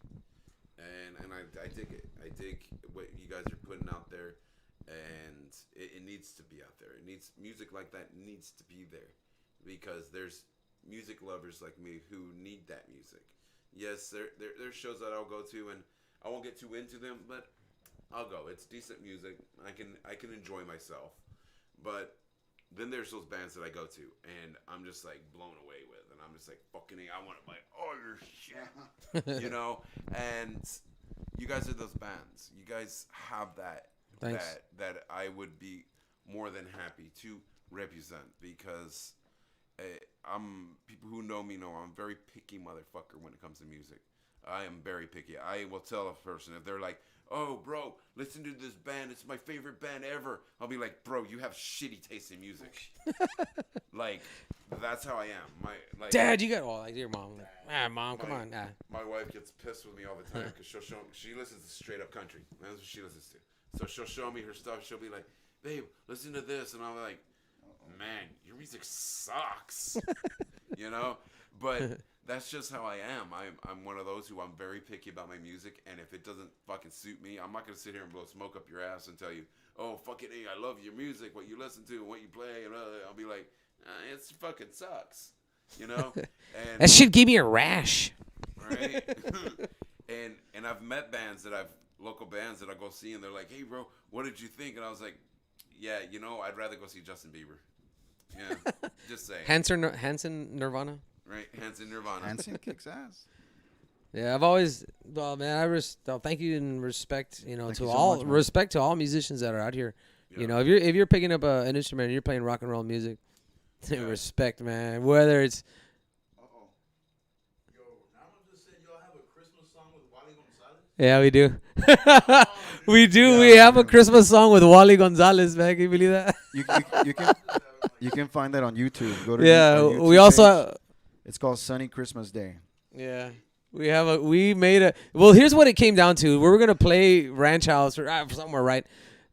And I dig it. I dig what you guys are putting out there, and it needs to be out there. Music like that needs to be there, because there's music lovers like me who need that music. Yes, there's shows that I'll go to, and I won't get too into them, but I'll go. It's decent music. I can enjoy myself, but then there's those bands that I go to, and I'm just like blown away with, and I'm just like fucking, I want to buy all your shit, you know. And you guys are those bands. You guys have that.
Thanks.
That I would be more than happy to represent, because I'm people who know me know I'm a very picky motherfucker when it comes to music. I am very picky. I will tell a person if they're like, "Oh, bro, listen to this band. It's my favorite band ever." I'll be like, "Bro, you have shitty taste in music." Like, that's how I am.
Dad, you got like your mom. Mom, come on.
My wife gets pissed with me all the time because she listens to straight up country. That's what she listens to. So she'll show me her stuff. She'll be like, "Babe, listen to this," and I'm like, "Man, your music sucks," you know. But that's just how I am. I'm one of those who I'm very picky about my music, and if it doesn't fucking suit me, I'm not gonna sit here and blow smoke up your ass and tell you, "Oh, fuck it, hey, I love your music, what you listen to, and what you play," and I'll be like, "It fucking sucks," you know. And
That shit gave me a rash.
right? and I've met local bands that I go see, and they're like, "Hey, bro, what did you think?" And I was like, "Yeah, you know, I'd rather go see Justin Bieber." Yeah, just saying.
Hanson Nirvana.
Right, Hanson Nirvana.
Hanson kicks ass.
Yeah, I've always, well, man, thank you and respect, you know,
Thank
to
you so
all
much, man.
respect to all musicians that are out here.
Yeah.
You know, if you're picking up an instrument and you're playing rock and roll music,
Yeah.
respect, man. Whether it's
Uh-oh. Yo, Nano just said y'all have a Christmas song with Wally Gonzalez?
yeah, we do. We do.
Yeah,
we have a
man.
Christmas song with Wally Gonzalez, man. Can you believe that?
You can find that on YouTube. Go to
Yeah,
our YouTube
we also.
page. It's called Sunny Christmas Day.
Yeah. We made a, well, here's what it came down to. We were going to play Ranch House or somewhere, right?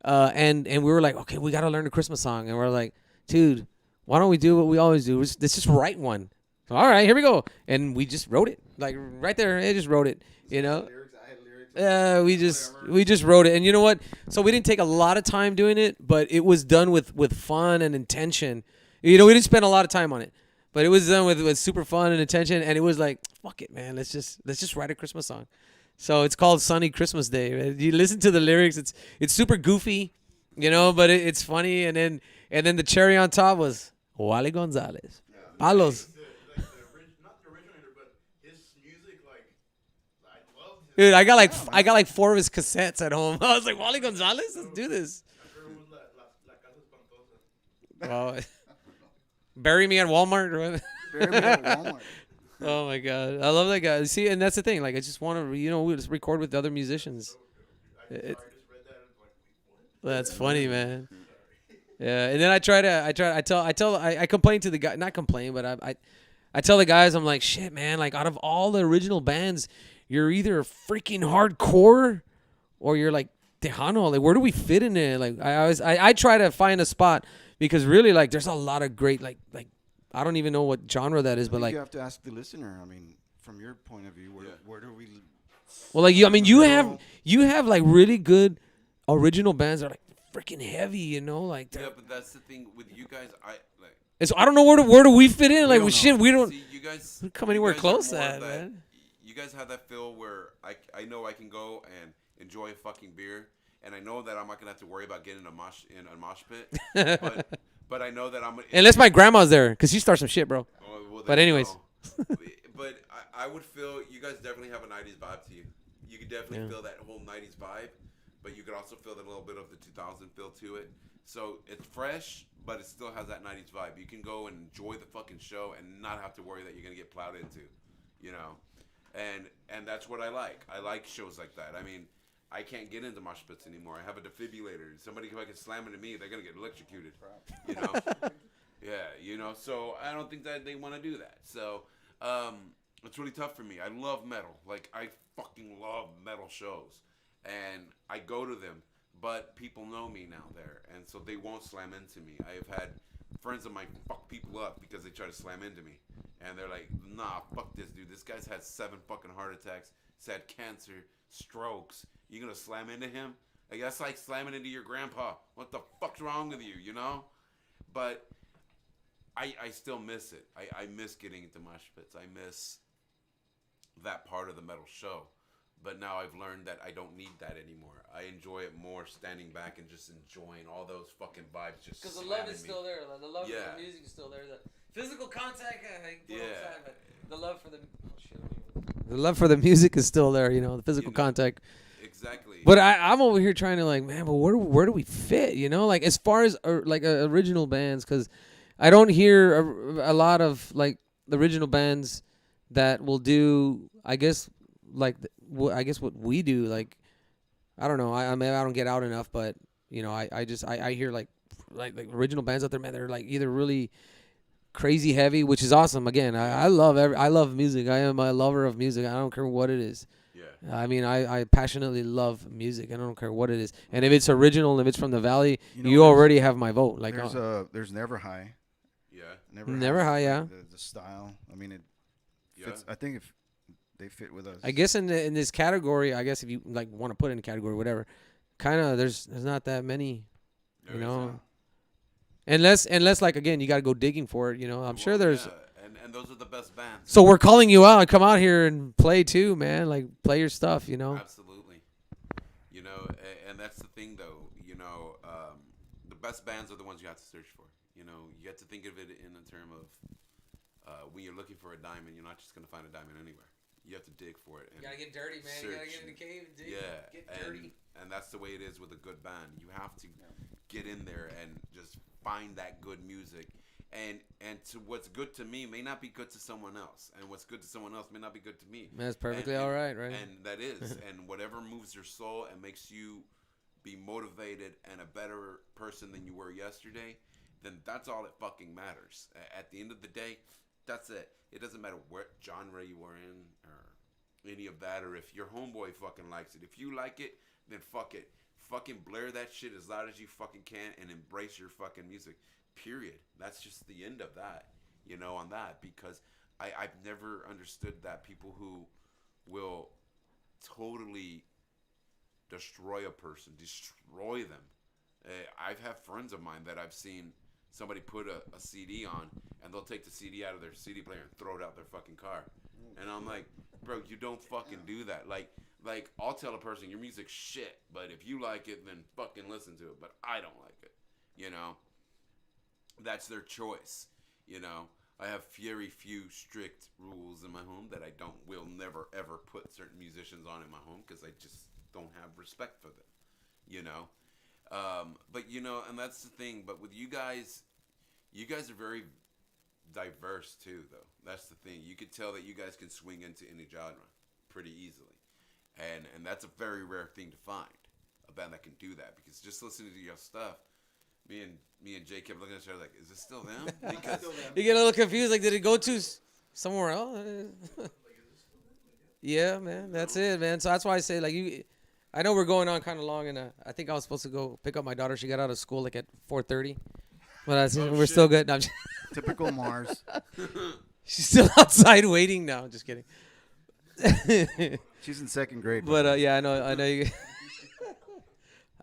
And we were like, okay, we got to learn a Christmas song. And we're like, dude, why don't we do what we always do? Let's just write one. So, all right, here we go. And we just wrote it. Like right there, I just wrote it, you know? We just wrote it. And you know what? So we didn't take a lot of time doing it, but it was done with fun and intention. You know, we didn't spend a lot of time on it. But it was done with super fun and attention, and it was like, fuck it, man. Let's just write a Christmas song. So it's called Sunny Christmas Day. Man. You listen to the lyrics; it's super goofy, you know, but it's funny. And then the cherry on top was Wally Gonzalez, Palos.
Not the originator, but his music, like, I love his.
Dude, I got like 4 of his cassettes at home. I was like, Wally Gonzalez, let's do this.
Everyone was La Casa Espantosa.
Oh, bury me at Walmart. Or what?
Bury me at Walmart.
Oh my god, I love that guy. See, and that's the thing. Like, I just want to, you know, we just record with other musicians.
I just read that and was like, wait, what?
That's funny, man. Yeah, and then I complain to the guy, not complain, but I tell the guys, I'm like, shit, man. Like, out of all the original bands, you're either freaking hardcore or you're like Tejano. Like, where do we fit in it? Like, I try to find a spot. Because really, like, there's a lot of great, like I don't even know what genre that is, but like,
you have to ask the listener. I mean, from your point of view, where do we?
well, like you have like really good original bands that are like freaking heavy, you know, like.
Yeah, but that's the thing with you guys.
So I don't know where do we fit in? Like,
don't
shit, we don't.
See, you guys
we come anywhere
you guys
close
are
to
more
that,
of
man.
You guys have that feel where I know I can go and enjoy a fucking beer, and I know that I'm not gonna have to worry about getting in a mosh pit, but I know that I'm.
Unless my grandma's there, because she starts some shit, bro.
Well,
But anyways.
but I would feel you guys definitely have a 90s vibe to you. You could definitely feel that whole 90s vibe, but you could also feel that little bit of the 2000 feel to it. So it's fresh, but it still has that 90s vibe. You can go and enjoy the fucking show and not have to worry that you're going to get plowed into, you know? And that's what I like. I like shows like that. I mean, I can't get into mosh pits anymore. I have a defibrillator. Somebody can slam into me, they're going to get electrocuted, you know? Yeah, you know, so I don't think that they want to do that. So it's really tough for me. I love metal. Like, I fucking love metal shows. And I go to them, but people know me now there. And so they won't slam into me. I have had friends of mine fuck people up because they try to slam into me. And they're like, nah, fuck this dude. This guy's had 7 fucking heart attacks. He's had cancer, strokes. You gonna slam into him? Like, that's like slamming into your grandpa. What the fuck's wrong with you, you know? But I still miss it. I miss getting into mosh pits. I miss that part of the metal show. But now I've learned that I don't need that anymore. I enjoy it more standing back and just enjoying all those fucking vibes. Just
Because the love is
slamming me.
still there. The love for
Yeah.
the music is still there. The physical contact,
Yeah.
but the love for the the love for the music is still there. The physical
You know,
contact.
Exactly.
But I'm over here trying to like, man, but where do we fit? Like as far as original bands, because I don't hear a lot of like the original bands that will do, I guess, like I guess what we do. Like I don't know. I mean I don't get out enough, but I hear like original bands out there, man. They're like either really crazy heavy, which is awesome. Again, I love music. I am a lover of music. I don't care what it is.
Yeah.
I mean, I passionately love music. I don't care what it is. And if it's original, if it's from the Valley, you already have my vote. Like
there's Never High.
Yeah.
Never High, yeah.
The style. I mean, it
Yeah.
fits. I think if they fit with us.
I guess in this category, I guess if you like want to put it in a category, whatever, kind of there's not that many,
There is not.
unless like again you got to go digging for it. I'm sure there's.
Yeah. And those are the best bands.
So we're calling you out. Come out here and play too, man. Like play your stuff.
Absolutely. And that's the thing, though. The best bands are the ones you have to search for. You have to think of it in a term of when you're looking for a diamond, you're not just going to find a diamond anywhere. You have to dig for it.
You gotta get dirty, man. You gotta
search
get in the cave and dig.
Yeah,
Get dirty.
and that's the way it is with a good band. You have to get in there and just find that good music. And to what's good to me may not be good to someone else, and what's good to someone else may not be good to me.
That's perfectly
And-
all right, right?
And that is, and whatever moves your soul and makes you be motivated and a better person than you were yesterday, then that's all that fucking matters. At the end of the day, that's it. It doesn't matter what genre you are in or any of that, or if your homeboy fucking likes it. If you like it, then fuck it. Fucking blare that shit as loud as you fucking can and embrace your fucking music. Period. That's just the end of that, on that, because I've never understood that people who will totally destroy a person, destroy them. I've had friends of mine that I've seen somebody put a CD on and they'll take the CD out of their CD player and throw it out their fucking car. And I'm like, bro, you don't fucking do that. Like I'll tell a person your music's shit, but if you like it, then fucking listen to it. But I don't like it, That's their choice, I have very few strict rules in my home that I will never ever put certain musicians on in my home because I just don't have respect for them, But and that's the thing. But with you guys are very diverse too, though. That's the thing. You could tell that you guys can swing into any genre pretty easily, and that's a very rare thing to find, a band that can do that. Because just listening to your stuff. Me and Jay kept looking at each other like, is this still them? Because
You get a little confused. Like, did it go to somewhere else? Yeah, man. That's it, man. So that's why I say, like, I know we're going on kind of long, and I think I was supposed to go pick up my daughter. She got out of school like at 4:30, but we're still good. No,
Typical Mars.
she's still outside waiting. No, just kidding.
She's in second grade.
But yeah, I know you.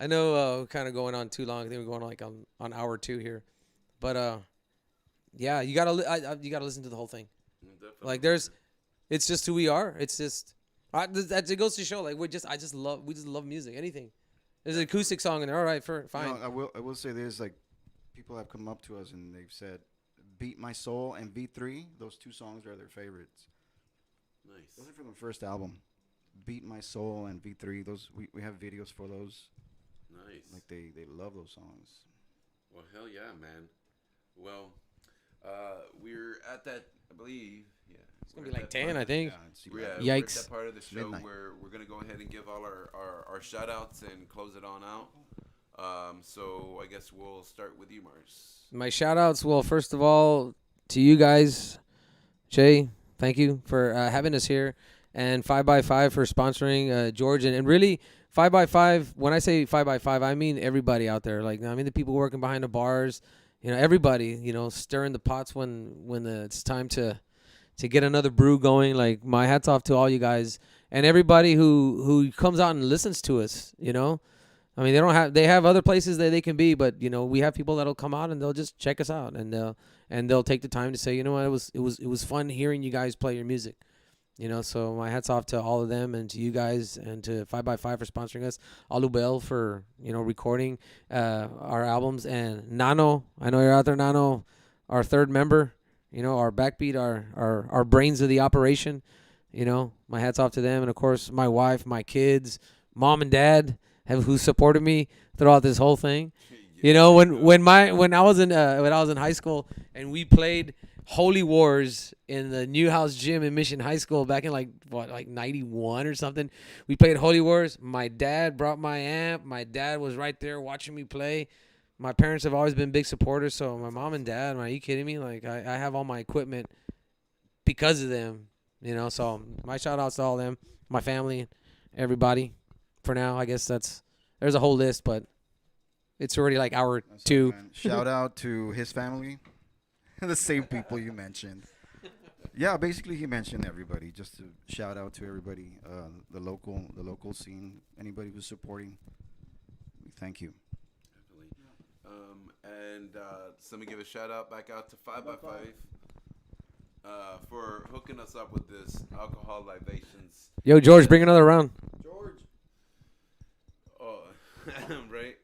I know, kind of going on too long. I think we're going like on hour 2 here, but yeah, you gotta listen to the whole thing.
definitely.
Like it's just who we are. It's just that it goes to show like we just love music. Anything. There's an acoustic song in there. All right, fine.
I will say this, like, people have come up to us and they've said, "Beat My Soul" and V3. Those 2 songs are their favorites.
Nice.
Those are from the first album. "Beat My Soul" and V3. Those we have videos for those.
Nice.
Like they love those songs.
Well, hell yeah, man. Well, we're at that, I believe. Yeah.
It's gonna be like 10, I think.
We're at
Yikes.
that part of the show
Midnight.
where we're going to go ahead and give all our shout outs and close it on out. So I guess we'll start with you, Mars.
My shout outs. Well, first of all, to you guys, Jay, thank you for having us here, and 5x5 for sponsoring George, and really 5x5. When I say 5x5, I mean everybody out there. Like, I mean the people working behind the bars, everybody, stirring the pots when it's time to get another brew going. Like, my hats off to all you guys and everybody who comes out and listens to us. I mean, they have other places that they can be, but we have people that'll come out and they'll just check us out, and they'll take the time to say, you know what, it was fun hearing you guys play your music. So my hats off to all of them and to you guys and to 5x5 for sponsoring us. Alubel for, recording our albums. And Nano, I know you're out there, Nano, our third member, our backbeat, our brains of the operation. My hats off to them. And, of course, my wife, my kids, mom and dad who supported me throughout this whole thing. When I was in high school and we played Holy Wars in the Newhouse Gym in Mission High School back in like 91 or something. We played Holy Wars. My dad brought my amp. My dad was right there watching me play. My parents have always been big supporters. So my mom and dad, are you kidding me? Like I have all my equipment because of them. So my shout outs to all of them, my family, everybody. For now, I guess there's a whole list, but it's already like hour
That's
two.
right, man. Shout out to his family, the same people you mentioned. Yeah, basically he mentioned everybody. Just to shout out to everybody, the local scene, anybody who's supporting. Thank you.
And so let me give a shout out back out to 5x5 for hooking us up with this alcohol libations.
Yo, George, bring another round.
George.
Oh, right.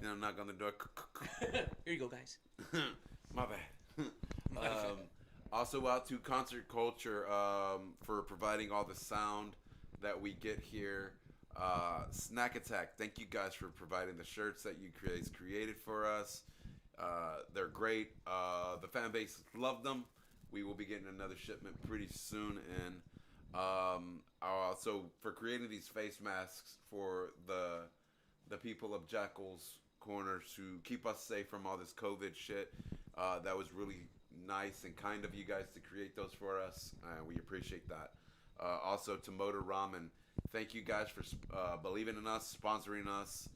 Knock on the door.
Here you go, guys.
My bad. Also out to Concert Culture for providing all the sound that we get here. Snack Attack, thank you guys for providing the shirts that you guys created for us. They're great. The fan base loved them. We will be getting another shipment pretty soon. And also for creating these face masks for the people of Jackal's Corner to keep us safe from all this COVID shit. That was really nice and kind of you guys to create those for us. We appreciate that. Also to Motor Ramen, thank you guys for believing in us, sponsoring us.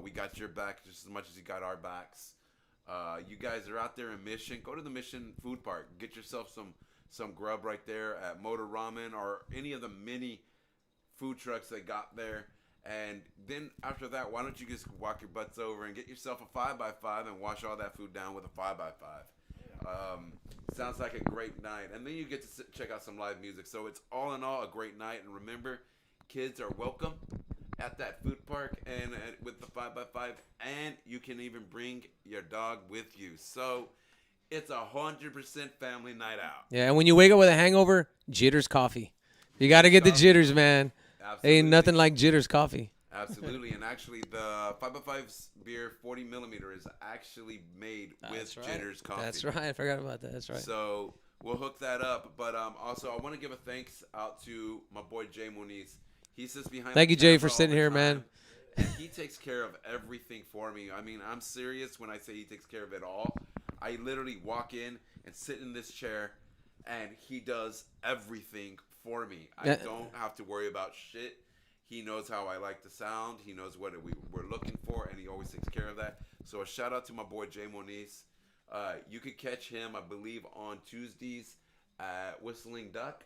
We got your back just as much as you got our backs. You guys are out there in Mission. Go to the Mission Food Park. Get yourself some grub right there at Motor Ramen or any of the mini food trucks they got there. And then after that, why don't you just walk your butts over and get yourself a 5x5 and wash all that food down with a 5x5. Sounds like a great night. And then you get to check out some live music. So it's all in all a great night. And remember, kids are welcome at that food park and with the 5x5. And you can even bring your dog with you. So it's 100% family night out.
Yeah, and when you wake up with a hangover, Jitters coffee. You got to get the Jitters, man.
Absolutely.
Ain't nothing like Jitters coffee.
Absolutely. And actually, the 5x5's beer 40 millimeter is actually made with Jitters coffee.
That's right. I forgot about that. That's right.
So we'll hook that up. But also, I want to give a thanks out to my boy Jay Moniz. He sits behind
Thank
the
you, Jay,
camera
for
all
sitting
the
here,
time,
man.
And he takes care of everything for me. I mean, I'm serious when I say he takes care of it all. I literally walk in and sit in this chair, and he does everything for me. I don't have to worry about shit. He knows how I like the sound. He knows what we're looking for, and he always takes care of that. So a shout out to my boy Jay Moniz. You could catch him, I believe, on Tuesdays at Whistling Duck.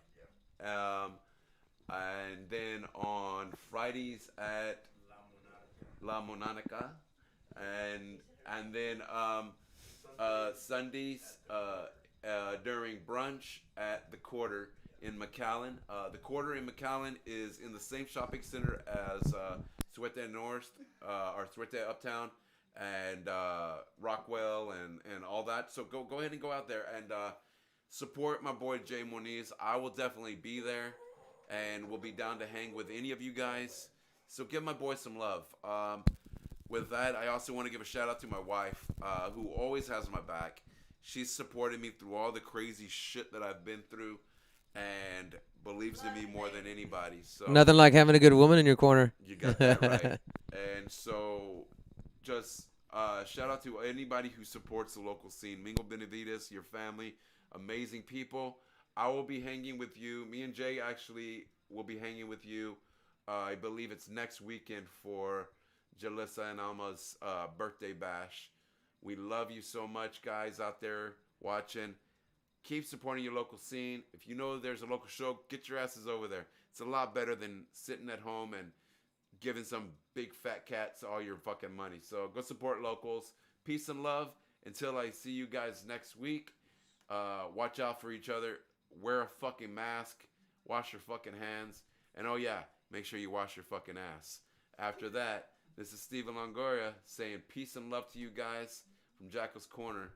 And then on Fridays at La Monanica. And then Sundays during brunch at the Quarter in McAllen. The Quarter in McAllen is in the same shopping center as Suete North or Suete Uptown and Rockwell and all that. So go ahead and go out there and support my boy Jay Moniz. I will definitely be there and we'll be down to hang with any of you guys. So give my boy some love. With that, I also want to give a shout out to my wife who always has my back. She's supported me through all the crazy shit that I've been through and believes in me more than anybody. So
Nothing like having a good woman in your corner.
you got that right. And so just shout out to anybody who supports the local scene. Mingo Benavides, your family, amazing people. I will be hanging with you. Me and Jay actually will be hanging with you. I believe it's next weekend for Jalissa and Alma's birthday bash. We love you so much, guys out there watching. Keep supporting your local scene. If you know there's a local show, get your asses over there. It's a lot better than sitting at home and giving some big fat cats all your fucking money. So go support locals. Peace and love. Until I see you guys next week, watch out for each other. Wear a fucking mask. wash your fucking hands, and oh yeah, make sure you wash your fucking ass. After that, this is Steven Longoria saying peace and love to you guys from Jackal's Corner.